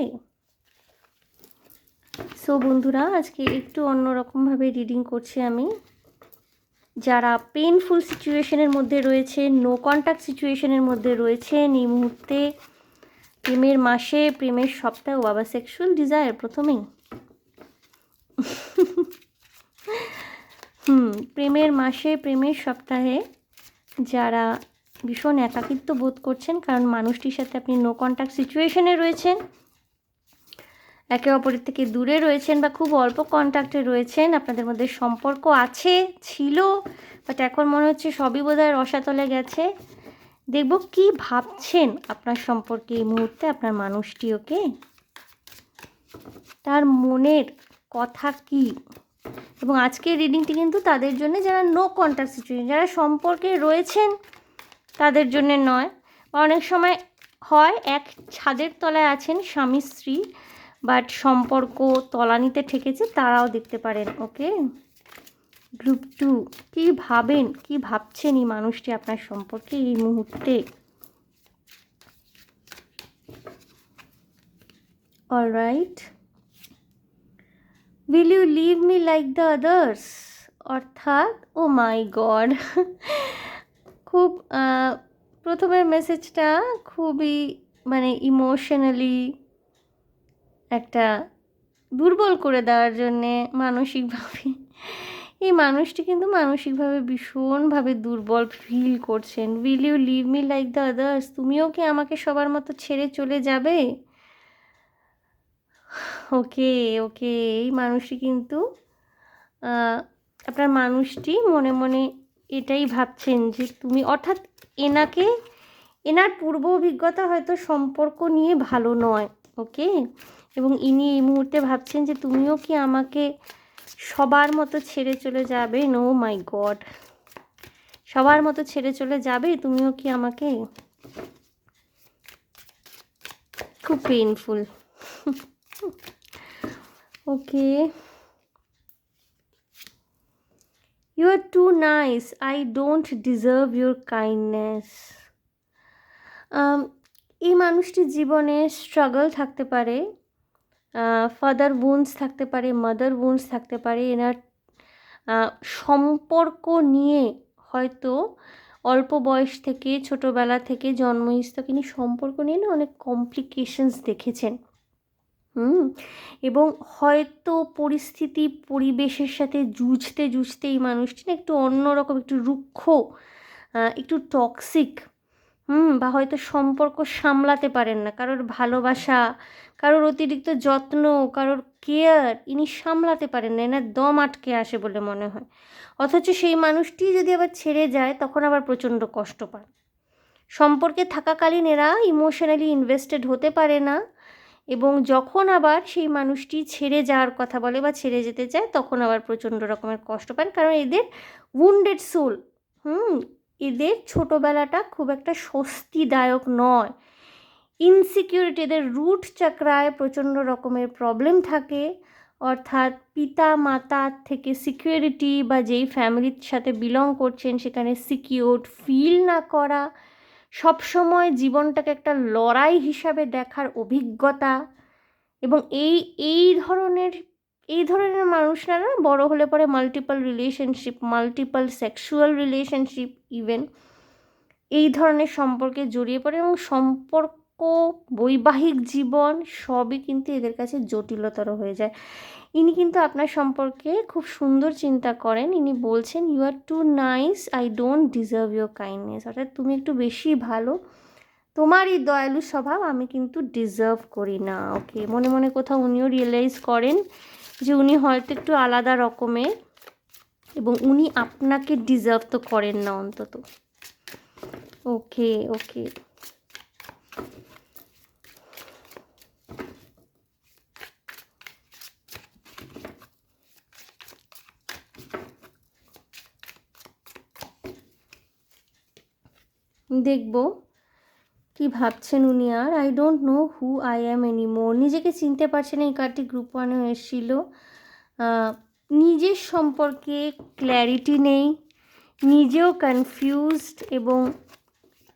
সো বন্ধুরা আজকে একটু অন্যরকমভাবে রিডিং করছি আমি। যারা পেইনফুল সিচুয়েশনের মধ্যে রয়েছেন, নো কন্ট্যাক্ট সিচুয়েশনের মধ্যে রয়েছেন এই মুহূর্তে, প্রেমের মাসে, প্রেমের সপ্তাহে, বাবা সেক্সুয়াল ডিজায়ার প্রথমেই প্রেমের মাসে, প্রেমের সপ্তাহে যারা ভীষণ একাকিত্ব বোধ করছেন, কারণ মানুষটির সাথে আপনি নো কন্ট্যাক্ট সিচুয়েশনে রয়েছেন, একে অপরের থেকে দূরে রয়েছেন বা খুব অল্প কন্ট্যাক্টে রয়েছেন, আপনাদের মধ্যে সম্পর্ক আছে, ছিল, বাট এখন মনে হচ্ছে সবই বোধহয় রসাতলে গেছে। দেখব কি ভাবছেন আপনার সম্পর্কে এই মুহূর্তে আপনার মানুষটি। ওকে, তার মনের কথা কি। এবং আজকের রিডিংটি কিন্তু তাদের জন্য যারা নো কন্ট্যাক্ট সিচুয়েশন, যারা সম্পর্কে রয়েছেন তাদের জন্য নয়, বা অনেক সময় হয় এক ছাদের তলায় আছেন স্বামী স্ত্রী, বাট সম্পর্ক তলানিতে ঠেকেছে, তারাও দেখতে পারেন। ওকে, গ্রুপ 2, কী ভাবেন, কী ভাবছেন এই মানুষটি আপনার সম্পর্কে এই মুহূর্তে। Alright, will you leave me like the others, অর্থাৎ ও মাই গড, খুব প্রথমের মেসেজটা খুবই মানে ইমোশনালি একটা দুর্বল করে দেওয়ার জন্যে, মানসিকভাবে এই মানুষটি কিন্তু মানসিকভাবে ভীষণভাবে দুর্বল ফিল করছেন। Will you leave me like the others, তুমিও কি আমাকে সবার মতো ছেড়ে চলে যাবে। ওকে ওকে, এই মানুষটি কিন্তু আপনার মানুষটি মনে মনে এটাই ভাবছেন যে তুমি, অর্থাৎ এনার পূর্ব অভিজ্ঞতা হয়তো সম্পর্ক নিয়ে ভালো নয়। ওকে, এবং ইনি এই মুহূর্তে ভাবছেন যে তুমিও কি আমাকে সবার মতো ছেড়ে চলে যাবে। নো মাই গড, সবার মতো ছেড়ে চলে যাবে তুমিও কি আমাকে। খুব painful. Okay, you are too nice, I don't deserve your kindness. এই মানুষটির জীবনে স্ট্রাগল থাকতে পারে, ফাদার উন্ডস থাকতে পারে, মাদার উন্ডস থাকতে পারে, এনার সম্পর্ক নিয়ে হয়তো অল্প বয়স থেকে, ছোটোবেলা থেকে জন্মস্থ তিনি সম্পর্ক নিয়ে না অনেক কমপ্লিকেশনস দেখেছেন। এবং হয়তো পরিস্থিতি পরিবেশের সাথে জুঝতে জুঝতে এই মানুষটি না একটু অন্যরকম, একটু রুক্ষ, একটু টক্সিক, বা হয়তো সম্পর্ক সামলাতে পারেন না, কারোর ভালোবাসা, কারোর অতিরিক্ত যত্ন, কারোর কেয়ার ইনি সামলাতে পারেন না, এনার দম আটকে আসে বলে মনে হয়। অথচ সেই মানুষটি যদি আবার ছেড়ে যায় তখন আবার প্রচণ্ড কষ্ট পান। সম্পর্কে থাকাকালীন এরা ইমোশনালি ইনভেস্টেড হতে পারে না, এবং যখন আবার সেই মানুষটি ছেড়ে যাওয়ার কথা বলে বা ছেড়ে যেতে চায় তখন আবার প্রচণ্ড রকমের কষ্ট পান, কারণ এদের উন্ডেড সোল, এদের ছোটোবেলাটা খুব একটা স্বস্তিদায়ক নয়। ইনসিকিউরিটি, এদের রুট চক্রায় প্রচণ্ড রকমের প্রবলেম থাকে, অর্থাৎ পিতা মাতা থেকে সিকিউরিটি বা যেই ফ্যামিলির সাথে বিলং করছেন সেখানে সিকিউরড ফিল না করা, সবসময় জীবনটাকে একটা লড়াই হিসাবে দেখার অভিজ্ঞতা, এবং এই ধরনের মানুষরা না বড় হলে পরে multiple relationship, multiple sexual relationship even এই ধরনের সম্পর্কে জড়িয়ে পড়ে, এবং সম্পর্ক, বৈবাহিক জীবন সবই কিন্তু এদের কাছে জটিলতর হয়ে যায়। ইনি কিন্তু আপনার সম্পর্কে খুব সুন্দর চিন্তা করেন, ইনি বলছেন you are too nice, I don't deserve your kindness, অর্থাৎ তুমি একটু বেশি ভালো, তোমার এই দয়ালু স্বভাব আমি কিন্তু ডিজার্ভ করি না। ওকে, মনে মনে কোথাও উনিও রিয়েলাইজ করেন যে উনি হয়তো একটু আলাদা রকমের, এবং উনি আপনাকে ডিজার্ভ তো করেন না অন্তত। ওকে ওকে, দেখব কি ভাবছেন উনি। আর I don't know who I am anymore, নিজেকে চিনতে পারছেন। এই কার্ডটি গ্রুপ ওয়ানেও এসেছিল। নিজের সম্পর্কে ক্ল্যারিটি নেই, নিজেও কনফিউজড, এবং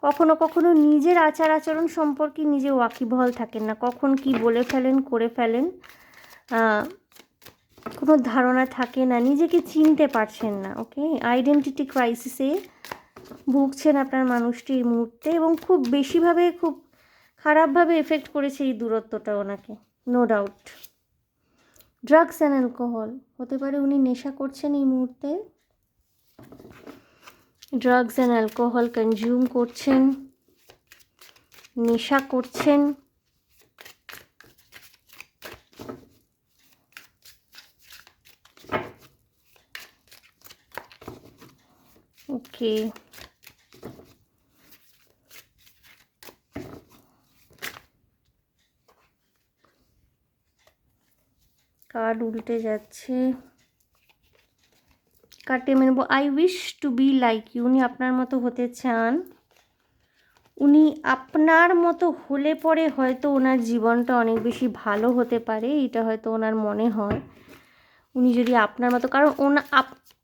কখনো কখনো নিজের আচার আচরণ সম্পর্কে নিজে ওয়াকিবহাল থাকেন না, কখন কি বলে ফেলেন করে ফেলেন কোনো ধারণা থাকে না, নিজেকে চিনতে পারছেন না। ওকে, আইডেন্টিটি ক্রাইসিসে ভুগছেন আপনার মানুষটি এই মুহূর্তে, এবং খুব বেশিভাবে খুব খারাপভাবে এফেক্ট করেছে এই দূরত্বটা ওনাকে, no doubt. Drugs and alcohol হতে পারে, উনি নেশা করছেন এই মুহূর্তে, ড্রাগস অ্যান্ড অ্যালকোহল কনজিউম করছেন, নেশা করছেন। ওকে, কার্ড উল্টে যাচ্ছে। কার্ডে মেনে নেব I wish to be like you. উনি আপনার মতো হতে চান। উনি আপনার মতো হলে পরে হয়তো ওনার জীবনটা অনেক বেশি ভালো হতে পারে, এটা হয়তো ওনার মনে হয়। উনি যদি আপনার মতো, কারণ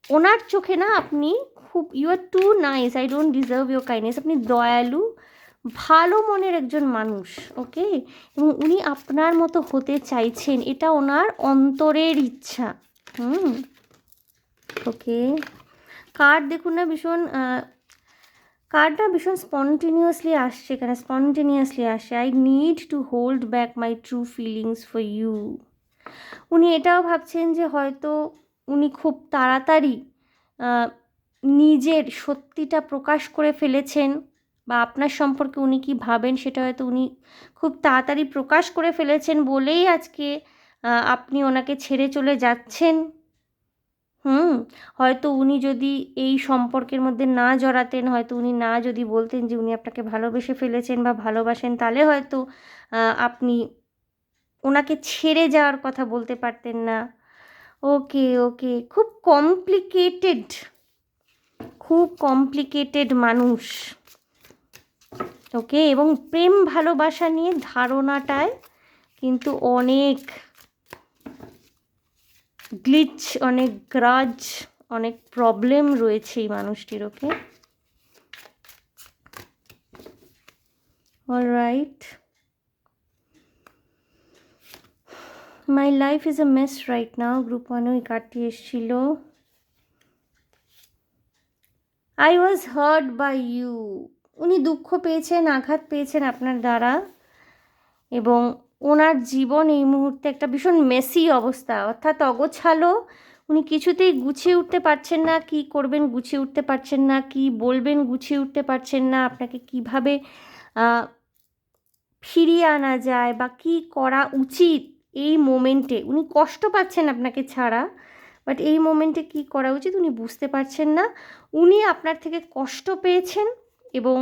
ওনার চোখে না আপনি খুব, you are too nice, I don't deserve your kindness, আপনি দয়ালু ভালো মনের একজন মানুষ। ওকে, এবং উনি আপনার মতো হতে চাইছেন, এটা ওনার অন্তরের ইচ্ছা। ওকে, কার্ড দেখুন না, ভীষণ কার্ডটা ভীষণ স্পন্টিনিয়াসলি আসছে, এখানে স্পন্টিনিয়াসলি আসছে। I need to hold back my true feelings for you. উনি এটাও ভাবছেন যে হয়তো উনি খুব তাড়াতাড়ি নিজের সত্যিটা প্রকাশ করে ফেলেছেন, বা আপনার সম্পর্কে উনি কি ভাবেন সেটা হয়তো উনি খুব তাড়াতাড়ি প্রকাশ করে ফেলেছেন বলেই আজকে আপনি ওনাকে ছেড়ে চলে যাচ্ছেন। হয়তো উনি যদি এই সম্পর্কের মধ্যে না জড়াতেন, হয়তো উনি না যদি বলতেন যে উনি আপনাকে ভালোবেসে ফেলেছেন বা ভালোবাসেন, তাহলে হয়তো আপনি ওনাকে ছেড়ে যাওয়ার কথা বলতে পারতেন না। ওকে ওকে, খুব কমপ্লিকেটেড মানুষ। ওকে, এবং প্রেম ভালোবাসা নিয়ে ধারণাটায় কিন্তু অনেক গ্লিচ, অনেক গ্রাজ, অনেক প্রবলেম রয়েছে এই মানুষটির। Okay, alright, my life is a mess right now. Group ওয়ানে ওই কার্ডটি এসেছিল। I was hurt by you. উনি দুঃখ পেয়েছেন, আঘাত পেয়েছেন আপনার দ্বারা, এবং ওনার জীবন এই মুহূর্তে একটা ভীষণ মেসি অবস্থা, অর্থাৎ অগোছালো। উনি কিছুতেই গুছিয়ে উঠতে পারছেন না, কি করবেন গুছিয়ে উঠতে পারছেন না, কি বলবেন গুছিয়ে উঠতে পারছেন না, আপনাকে কিভাবে ফিরিয়ে আনা যায় বা কি করা উচিত এই মোমেন্টে। উনি কষ্ট পাচ্ছেন আপনাকে ছাড়া, বাট এই মোমেন্টে কি করা উচিত উনি বুঝতে পারছেন না। উনি আপনার থেকে কষ্ট পেয়েছেন, এবং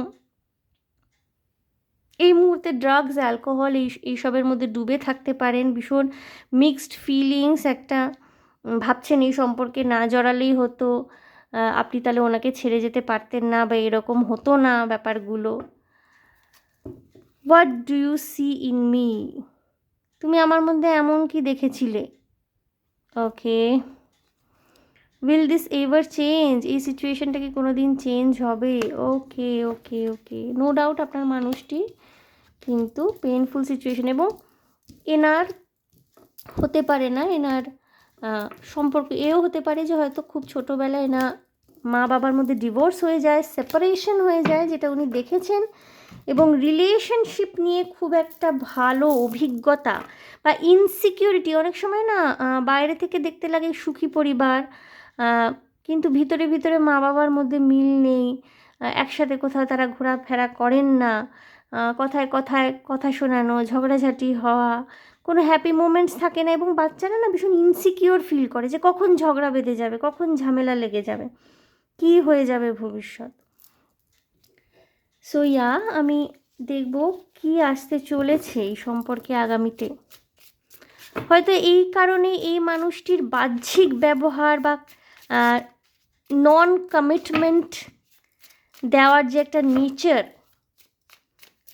এই মুহূর্তে ড্রাগস, অ্যালকোহল এইসবের মধ্যে ডুবে থাকতে পারেন। ভীষণ মিক্সড ফিলিংস একটা, ভাবছেন এই সম্পর্কে না জড়ালেই হতো, আপনি তাহলে ওনাকে ছেড়ে যেতে পারতেন না, বা এরকম হতো না ব্যাপারগুলো। What do you see in me? তুমি আমার মধ্যে এমন কি দেখেছিলে? Okay, will this ever change? এই সিচুয়েশনটা কি কোনো দিন চেঞ্জ হবে? ওকে ওকে ওকে, নো ডাউট আপনার মানুষটি কিন্তু পেইনফুল সিচুয়েশন, এবং এনার হতে পারে না, এনার সম্পর্ক এও হতে পারে যে হয়তো খুব ছোটোবেলায় না মা বাবার মধ্যে ডিভোর্স হয়ে যায়, সেপারেশন হয়ে যায়, যেটা উনি দেখেছেন, এবং রিলেশনশিপ নিয়ে খুব একটা ভালো অভিজ্ঞতা বা ইনসিকিউরিটি। অনেক সময় না বাইরে থেকে দেখতে লাগে সুখী পরিবার, কিন্তু ভিতরে ভিতরে মা বাবার মধ্যে মিল নেই, একসাথে কোথাও তারা ঘোরাফেরা করেন না, কথায় কথায় কথা শোনানো, ঝগড়াঝাটি হওয়া, কোনো হ্যাপি মোমেন্টস থাকে না, এবং বাচ্চারা না ভীষণ ইনসিকিওর ফিল করে যে কখন ঝগড়া বেঁধে যাবে, কখন ঝামেলা লেগে যাবে, কী হয়ে যাবে ভবিষ্যৎ। সো আমি দেখব কি আসতে চলেছে এই সম্পর্কে আগামীতে। হয়তো এই কারণে এই মানুষটির বাহ্যিক ব্যবহার বা নন কমিটমেন্ট দেওয়ার যে একটা নেচার,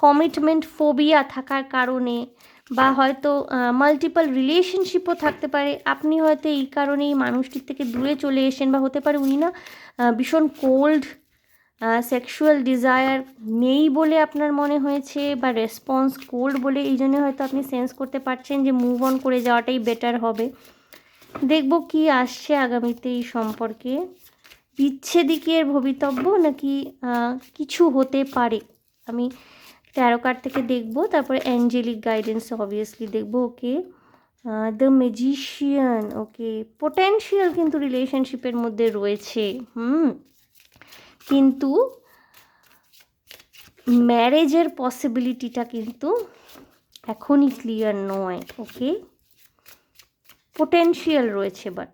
কমিটমেন্ট ফোবিয়া থাকার কারণে, বা হয়তো মাল্টিপল রিলেশনশিপও থাকতে পারে, আপনি হয়তো এই কারণেই মানুষটির থেকে দূরে চলে এসেন, বা হতে পারে উনি না ভীষণ কোল্ড, সেক্সুয়াল ডিজায়ার নেই বলে আপনার মনে হয়েছে, বা রেসপন্স কোল্ড বলে এই জন্য হয়তো আপনি সেন্স করতে পারছেন যে মুভ অন করে যাওয়াটাই বেটার হবে। দেখব কি আসছে আগামীতে এই সম্পর্কে, বিচ্ছেদিকের ভবিতব্য নাকি কিছু হতে পারে। আমি ট্যারো কার্ড থেকে দেখব, তারপরে অ্যাঞ্জেলিক গাইডেন্স অবভিয়াসলি দেখব। ওকে, দ্য ম্যাজিশিয়ান, ওকে, পোটেনশিয়াল কিন্তু রিলেশনশিপের মধ্যে রয়েছে, কিন্তু ম্যারেজের পসিবিলিটিটা কিন্তু এখনই ক্লিয়ার নয়। ওকে, পোটেনশিয়াল রয়েছে বাট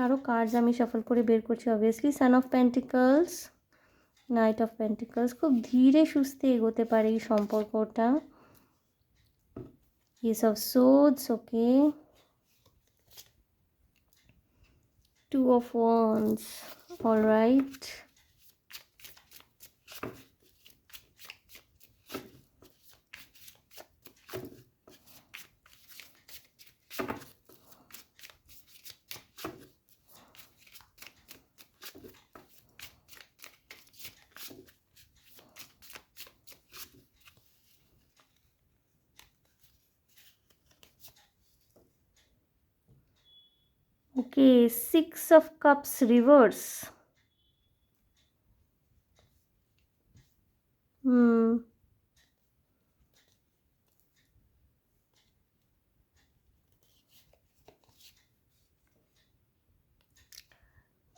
আরও কার্ডস আমি শাফল করে বের করছি obviously. Sun of pentacles, knight of pentacles, খুব ধীরে সুস্থে এগোতে পারে এই সম্পর্কটা। Ace of swords, okay, two of wands, alright, okay, 6 of Cups reverse,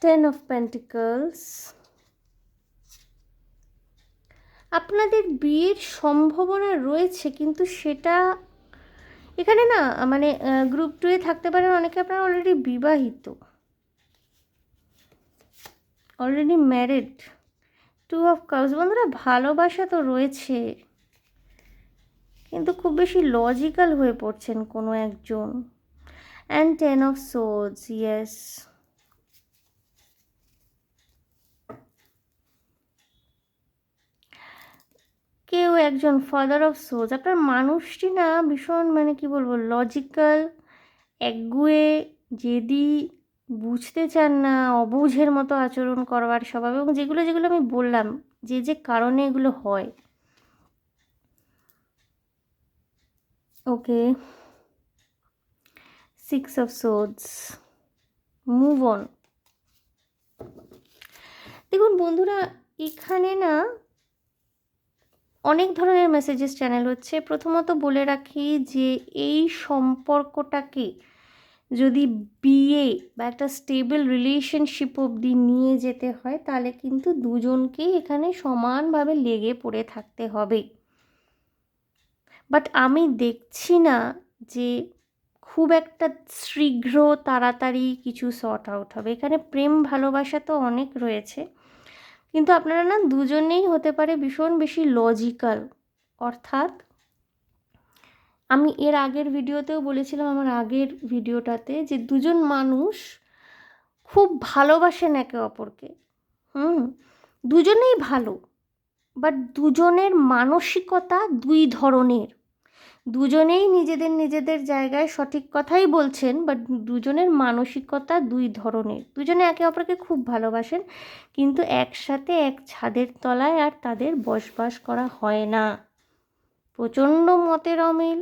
10 of Pentacles, আপনাদের বিয়ের সম্ভাবনা রয়েছে, কিন্তু সেটা এখানে না মানে গ্রুপ 2-এ থাকতে পারেন অনেকে আপনারা অলরেডি বিবাহিত, অলরেডি ম্যারিড। 2 of Cups, বন্ধুরা ভালোবাসা তো রয়েছে, কিন্তু খুব বেশি লজিক্যাল হয়ে পড়ছেন কোনো একজন। অ্যান্ড 10 of Swords, ইয়েস, কেউ একজন ফাদার অফ সোর্স, আপনার মানুষটি না ভীষণ মানে কি বলবো লজিক্যাল, একগুয়ে, জেদি, বুঝতে চান না, অবুঝের মতো আচরণ করবার স্বভাব, এবং যেগুলো যেগুলো আমি বললাম যে যে কারণে এগুলো হয়। ওকে, 6 of Swords, মুভ অন। দেখুন বন্ধুরা, এখানে না অনেক ধরনের মেসেজেস চ্যানেল হচ্ছে। প্রথমত বলে রাখি যে এই সম্পর্কটাকে যদি বিয়ে বা একটা স্টেবল রিলেশনশিপ অবধি নিয়ে যেতে হয়, তাহলে কিন্তু দুজনকেই এখানে সমানভাবে লেগে পড়ে থাকতে হবে। বাট আমি দেখছি না যে খুব একটা শীঘ্র তাড়াতাড়ি কিছু সর্ট আউট হবে। এখানে প্রেম ভালোবাসা তো অনেক রয়েছে, কিন্তু আপনারা না দুজনেই হতে পারে ভীষণ বেশি লজিক্যাল। অর্থাৎ আমি এর আগের ভিডিওতেও বলেছিলাম, আমার আগের ভিডিওটাতে, যে দুজন মানুষ খুব ভালোবাসেন একে অপরকে, দুজনেই ভালো, বাট দুজনের মানসিকতা দুই ধরনের। দুজনেই নিজেদের নিজেদের জায়গায় সঠিক কথাই বলছেন, বাট দুজনের মানসিকতা দুই ধরনের। দুজনে একে অপরকে খুব ভালোবাসেন, কিন্তু একসাথে এক ছাদের তলায় আর তাদের বসবাস করা হয় না। প্রচণ্ড মতের অমিল।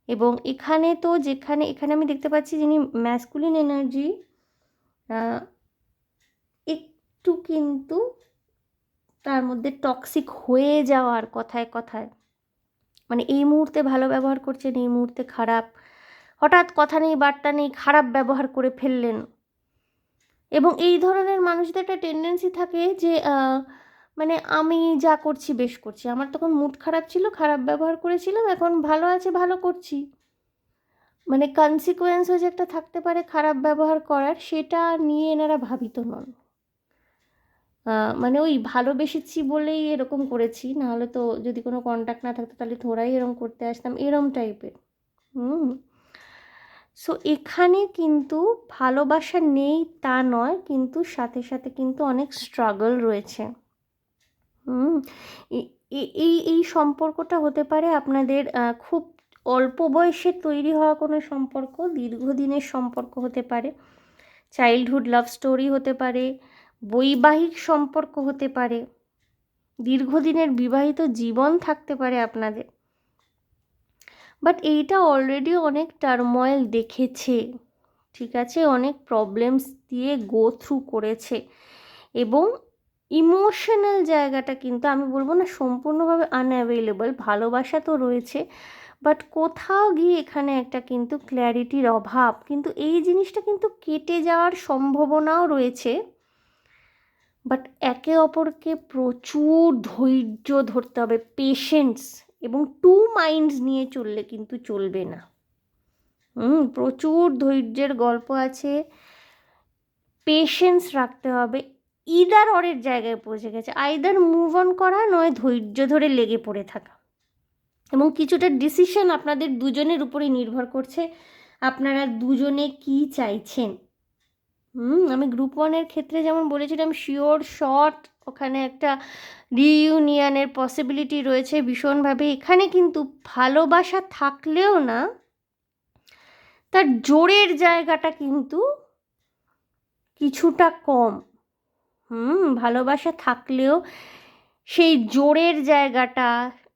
এবং এখানে তো যেখানে এখানে আমি দেখতে পাচ্ছি যিনি ম্যাসকুলিন এনার্জি, একটু কিন্তু তার মধ্যে টক্সিক হয়ে যাওয়ার, কথায় কথায় মানে এই মুহূর্তে ভালো ব্যবহার করছেন, এই মুহূর্তে খারাপ, হঠাৎ কথা নেই বার্তা নেই খারাপ ব্যবহার করে ফেললেন। এবং এই ধরনের মানুষদের একটা টেন্ডেন্সি থাকে যে মানে আমি যা করছি বেশ করছি, আমার তখন মুড খারাপ ছিল, খারাপ ব্যবহার করেছিলাম, এখন ভালো আছে ভালো করছি। মানে কনসিকুয়েন্সও যে একটা থাকতে পারে খারাপ ব্যবহার করার, সেটা নিয়ে এনারা ভাবিত নন। মানে ওই ভালোবেসেছি বলেই এরকম করেছি, নাহলে তো যদি কোনো কন্ট্যাক্ট না থাকতো তাহলে থোড়াই এরকম করতে আসতাম, এরম টাইপের। সো এখানে কিন্তু ভালোবাসা নেই তা নয়, কিন্তু সাথে সাথে কিন্তু অনেক স্ট্রাগল রয়েছে। এই সম্পর্কটা হতে পারে আপনাদের খুব অল্প বয়সে তৈরি হওয়া কোনো সম্পর্ক, দীর্ঘদিনের সম্পর্ক হতে পারে, চাইল্ডহুড লাভ স্টোরি হতে পারে, বৈবাহিক সম্পর্ক হতে পারে, দীর্ঘদিনের বিবাহিত জীবন থাকতে পারে আপনাদের। বাট এইটা অলরেডি অনেক টার্ময়েল দেখেছে, ঠিক আছে, অনেক প্রবলেমস দিয়ে গো থ্রু করেছে, এবং ইমোশনাল জায়গাটা কিন্তু আমি বলবো না সম্পূর্ণভাবে আনঅ্যাভেলেবল, ভালোবাসা তো রয়েছে, বাট কোথাও গিয়ে এখানে একটা কিন্তু ক্ল্যারিটির অভাব, কিন্তু এই জিনিসটা কিন্তু কেটে যাওয়ার সম্ভাবনাও রয়েছে। বাট একে অপরকে প্রচুর ধৈর্য ধরতে হবে, পেশেন্স, এবং টু মাইন্ডস নিয়ে চললে কিন্তু চলবে না। প্রচুর ধৈর্যের গল্প আছে, পেশেন্স রাখতে হবে। ইদার অরের জায়গায় পৌঁছে গেছে, আইদার মুভ অন করা, নয় ধৈর্য ধরে লেগে পড়ে থাকা, এবং কিছুটা ডিসিশন আপনাদের দুজনের উপরেই নির্ভর করছে আপনারা দুজনে কি চাইছেন। আমি গ্রুপ 1-এর ক্ষেত্রে যেমন বলেছিলাম শিওর শট ওখানে একটা রিইউনিয়নের পসিবিলিটি রয়েছে ভীষণভাবে। এখানে কিন্তু ভালোবাসা থাকলেও না, তার জোরের জায়গাটা কিন্তু কিছুটা কম। ভালোবাসা থাকলেও সেই জোরের জায়গাটা,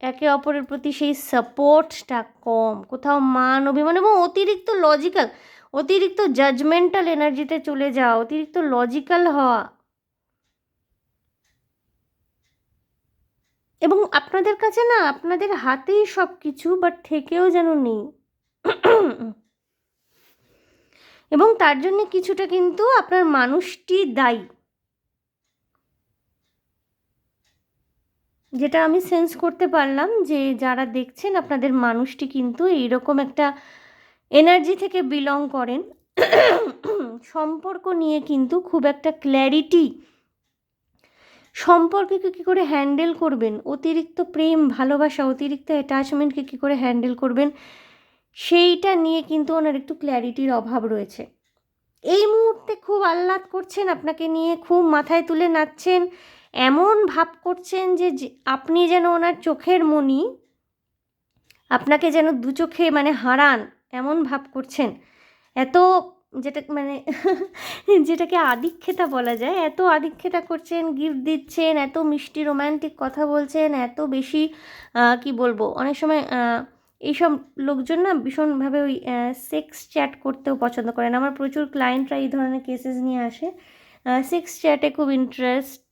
একে অপরের প্রতি সেই সাপোর্টটা কম, কোথাও মান অভিমান এবং অতিরিক্ত লজিক্যাল, অতিরিক্ত জাজমেন্টাল এনার্জিতে চলে যাওয়া, অতিরিক্ত লজিক্যাল হওয়া, এবং আপনাদের কাছে না আপনাদের হাতেই সব কিছু, বাট থেকেও যেন নেই। এবং তার জন্য কিছুটা কিন্তু আপনার মানুষটি দায়ী, যেটা আমি সেন্স করতে পারলাম যে যারা দেখছেন আপনাদের মানুষটি কিন্তু এইরকম একটা এনার্জি থেকে বিলং করেন। সম্পর্ক নিয়ে কিন্তু খুব একটা ক্ল্যারিটি, সম্পর্ককে কী করে হ্যান্ডেল করবেন, অতিরিক্ত প্রেম ভালোবাসা, অতিরিক্ত অ্যাটাচমেন্টকে কী করে হ্যান্ডেল করবেন, সেইটা নিয়ে কিন্তু ওনার একটু ক্ল্যারিটির অভাব রয়েছে। এই মুহূর্তে খুব আহ্লাদ করছেন, আপনাকে নিয়ে খুব মাথায় তুলে নাচছেন, এমন ভাব করছেন যে আপনি যেন ওনার চোখের মণি, আপনাকে যেন দু চোখে মানে হারান, এমন ভাব করছেন। এত যেটা মানে যেটাকে আদিক্ষেতা বলা যায়, এত আদিক্ষেতা করছেন, গিফট দিচ্ছেন, এত মিষ্টি রোম্যান্টিক কথা বলছেন, এত বেশি কি বলবো, অনেক সময় এইসব লোকজন না ভীষণভাবে ওই সেক্স চ্যাট করতেও পছন্দ করেন। আমার প্রচুর ক্লায়েন্টরা এই ধরনের কেসেস নিয়ে আসে, সেক্স চ্যাটে খুব ইন্টারেস্ট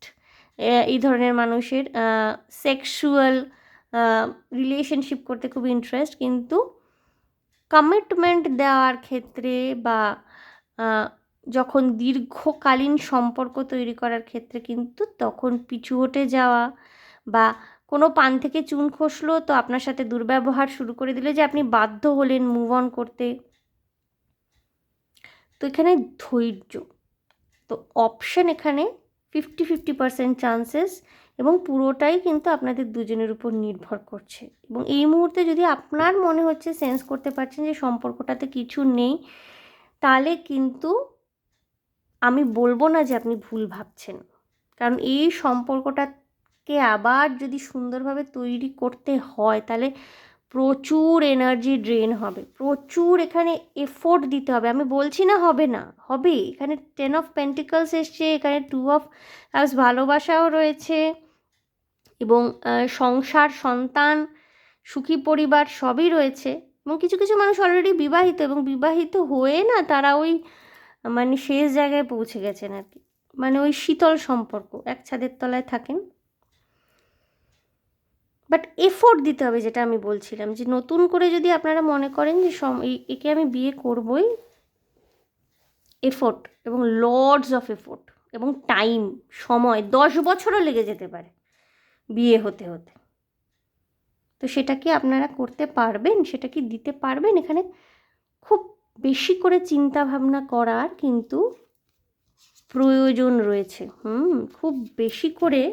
এই ধরনের মানুষের, সেক্সুয়াল রিলেশনশিপ করতে খুব ইন্টারেস্ট, কিন্তু কমিটমেন্ট দেওয়ার ক্ষেত্রে বা যখন দীর্ঘকালীন সম্পর্ক তৈরি করার ক্ষেত্রে কিন্তু তখন পিছু হটে যাওয়া, বা কোনো পান থেকে চুন খসলো তো আপনার সাথে দুর্ব্যবহার শুরু করে দিলে যে আপনি বাধ্য হলেন মুভ অন করতে। তো এখানে ধৈর্য, তো অপশন এখানে 50-50% চান্সেস, এবং পুরোটাই কিন্তু আপনাদের দুজনের উপর নির্ভর করছে। এবং এই মুহূর্তে যদি আপনার মনে হচ্ছে, সেন্স করতে পারছেন যে সম্পর্কটাতে কিছু নেই, তাহলে কিন্তু আমি বলবো না যে আপনি ভুল ভাবছেন, কারণ এই সম্পর্কটাকে আবার যদি সুন্দরভাবে তৈরি করতে হয় তাহলে প্রচুর এনার্জি ড্রেন হবে, প্রচুর এখানে এফোর্ট দিতে হবে। আমি বলছি না হবে না, হবে। এখানে 10 অফ পেন্টিকলস এসছে, এখানে 2 অফ কাপস ভালোবাসাও রয়েছে, এবং সংসার, সন্তান, সুখী পরিবার সবই রয়েছে। এবং কিছু কিছু মানুষ অলরেডি বিবাহিত, এবং বিবাহিত হয়ে না তারা ওই মানে শেষ জায়গায় পৌঁছে গেছেন আর কি, মানে ওই শীতল সম্পর্ক, এক ছাদের তলায় থাকেন। বাট এফোর্ট দিতে হবে, যেটা আমি বলছিলাম যে নতুন করে যদি আপনারা মনে করেন যে একে আমি বিয়ে করবই, এফোর্ট এবং লর্ডস অফ এফোর্ট এবং টাইম, সময় 10 বছরও লেগে যেতে পারে বিয়ে হতে হতে। তো সেটা কি আপনারা করতে পারবেন, সেটা কি দিতে পারবেন? এখানে খুব বেশি করে চিন্তা ভাবনা করার কিন্তু প্রয়োজন রয়েছে। খুব বেশি করে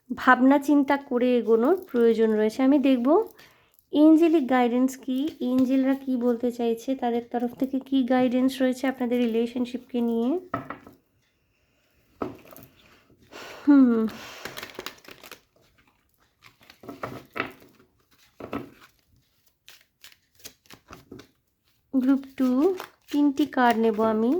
ভাবনা চিন্তা করে এগোনোর প্রয়োজন রয়েছে। আমি দেখব এঞ্জেলিক গাইডেন্স কি, এঞ্জেলরা কি বলতে চাইছে, তাদের তরফ থেকে কি গাইডেন্স রয়েছে আপনাদের রিলেশনশিপকে নিয়ে। গ্রুপ 2 3টি কার্ড নেব আমি।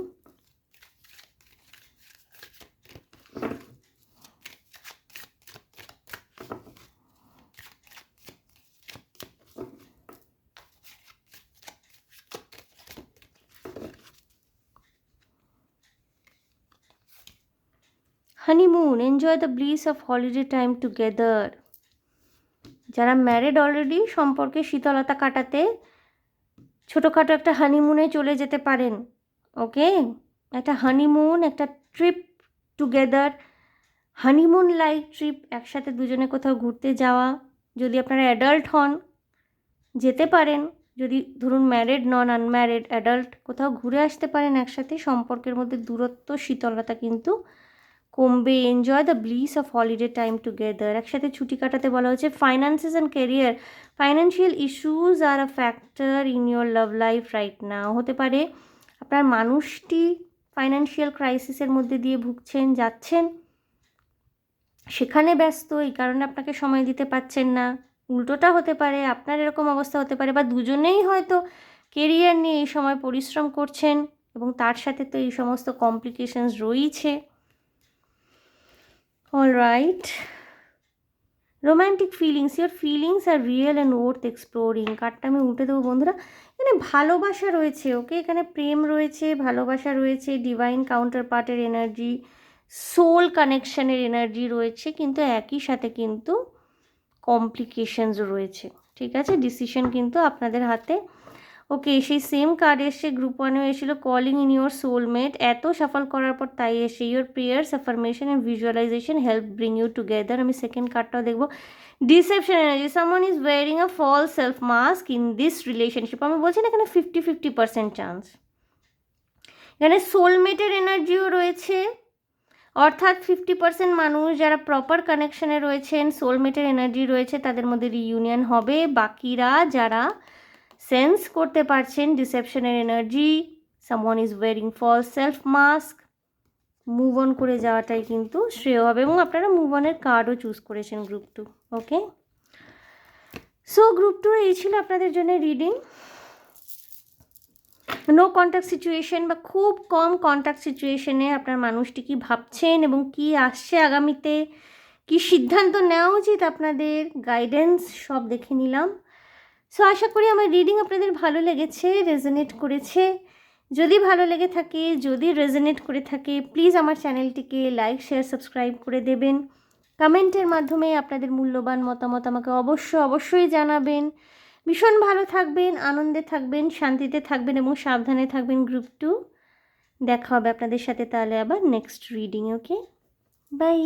Honeymoon, enjoy the bliss of holiday time together. যারা ম্যারিড অলরেডি, সম্পর্কে শীতলতা কাটাতে ছোটোখাটো একটা হানিমুনে চলে যেতে পারেন। ওকে, একটা হানিমুন, একটা trip together, honeymoon like trip, একসাথে দুজনে কোথাও ঘুরতে যাওয়া। যদি আপনারা অ্যাডাল্ট হন যেতে পারেন, যদি ধরুন ম্যারিড নন, আনম্যারিড অ্যাডাল্ট, কোথাও ঘুরে আসতে পারেন একসাথে। সম্পর্কের মধ্যে দূরত্ব, শীতলতা কিন্তু কমবে। Enjoy the bliss of holiday time together, একসাথে ছুটি কাটাতে বলা হচ্ছে। Finances and career, financial issues are a factor in your love life right now. হতে পারে আপনার মানুষটি ফাইন্যান্সিয়াল ক্রাইসিসের মধ্যে দিয়ে ভুগছেন, যাচ্ছেন, সেখানে ব্যস্ত, এই কারণে আপনাকে সময় দিতে পারছেন না। উল্টোটা হতে পারে, আপনার এরকম অবস্থা হতে পারে, বা দুজনেই হয়তো কেরিয়ার নিয়ে এই সময় পরিশ্রম করছেন এবং তার সাথে তো এই সমস্ত কমপ্লিকেশনস রয়েছে। Alright, romantic feelings, your feelings are real and worth exploring. কার্ডটা আমি উল্টে দেবো বন্ধুরা। এখানে ভালোবাসা রয়েছে, ওকে, এখানে প্রেম রয়েছে, ভালোবাসা রয়েছে, ডিভাইন কাউন্টার পার্টের এনার্জি, সোল কানেকশানের এনার্জি রয়েছে, কিন্তু একই সাথে কিন্তু কমপ্লিকেশনস রয়েছে। ঠিক আছে, ডিসিশন কিন্তু আপনাদের হাতে। ওকে, সেই সেম কার্ড এসে গ্রুপ 1-এও এসেছিলো, কলিং ইন ইউর সোলমেট। এত সফল করার পর তাই এসে your prayers, affirmation and visualization help bring you together. আমি সেকেন্ড কার্ডটাও দেখবো, deception energy, someone is wearing a false self mask in this relationship. আমি বলছি না এখানে 50-50% চান্স। এখানে সোলমেটের এনার্জিও রয়েছে, অর্থাৎ 50% মানুষ যারা প্রপার কানেকশানে রয়েছেন, সোলমেটের এনার্জি রয়েছে, তাদের মধ্যে রিইউনিয়ন হবে। বাকিরা যারা সেন্স করতে পারছেন ডিসেপশনের energy, someone is wearing false self mask, move on করে যাওয়াটাই কিন্তু শ্রেয় হবে। এবং আপনারা মুভ অনের কার্ডও চুজ করেছেন গ্রুপ 2। ওকে, সো গ্রুপ 2 এই ছিল আপনাদের জন্য রিডিং। নো কন্ট্যাক্ট সিচুয়েশন বা খুব কম কন্ট্যাক্ট সিচুয়েশনে আপনার মানুষটি কী ভাবছেন এবং কি আসছে আগামীতে, কি সিদ্ধান্ত নেওয়া উচিত আপনাদের, গাইডেন্স সব দেখে নিলাম। সো আশা করি আমার রিডিং আপনাদের ভালো লেগেছে, রেজোনেট করেছে। যদি ভালো লেগে থাকে, যদি রেজোনেট করে থাকে, প্লিজ আমার চ্যানেলটিকে লাইক, শেয়ার, সাবস্ক্রাইব করে দেবেন। কমেন্টের মাধ্যমে আপনাদের মূল্যবান মতামত আমাকে অবশ্যই জানাবেন। ভীষণ ভালো থাকবেন, আনন্দে থাকবেন, শান্তিতে থাকবেন এবং সাবধানে থাকবেন গ্রুপ 2। দেখা হবে আপনাদের সাথে তাহলে আবার নেক্সট রিডিং। Okay, by.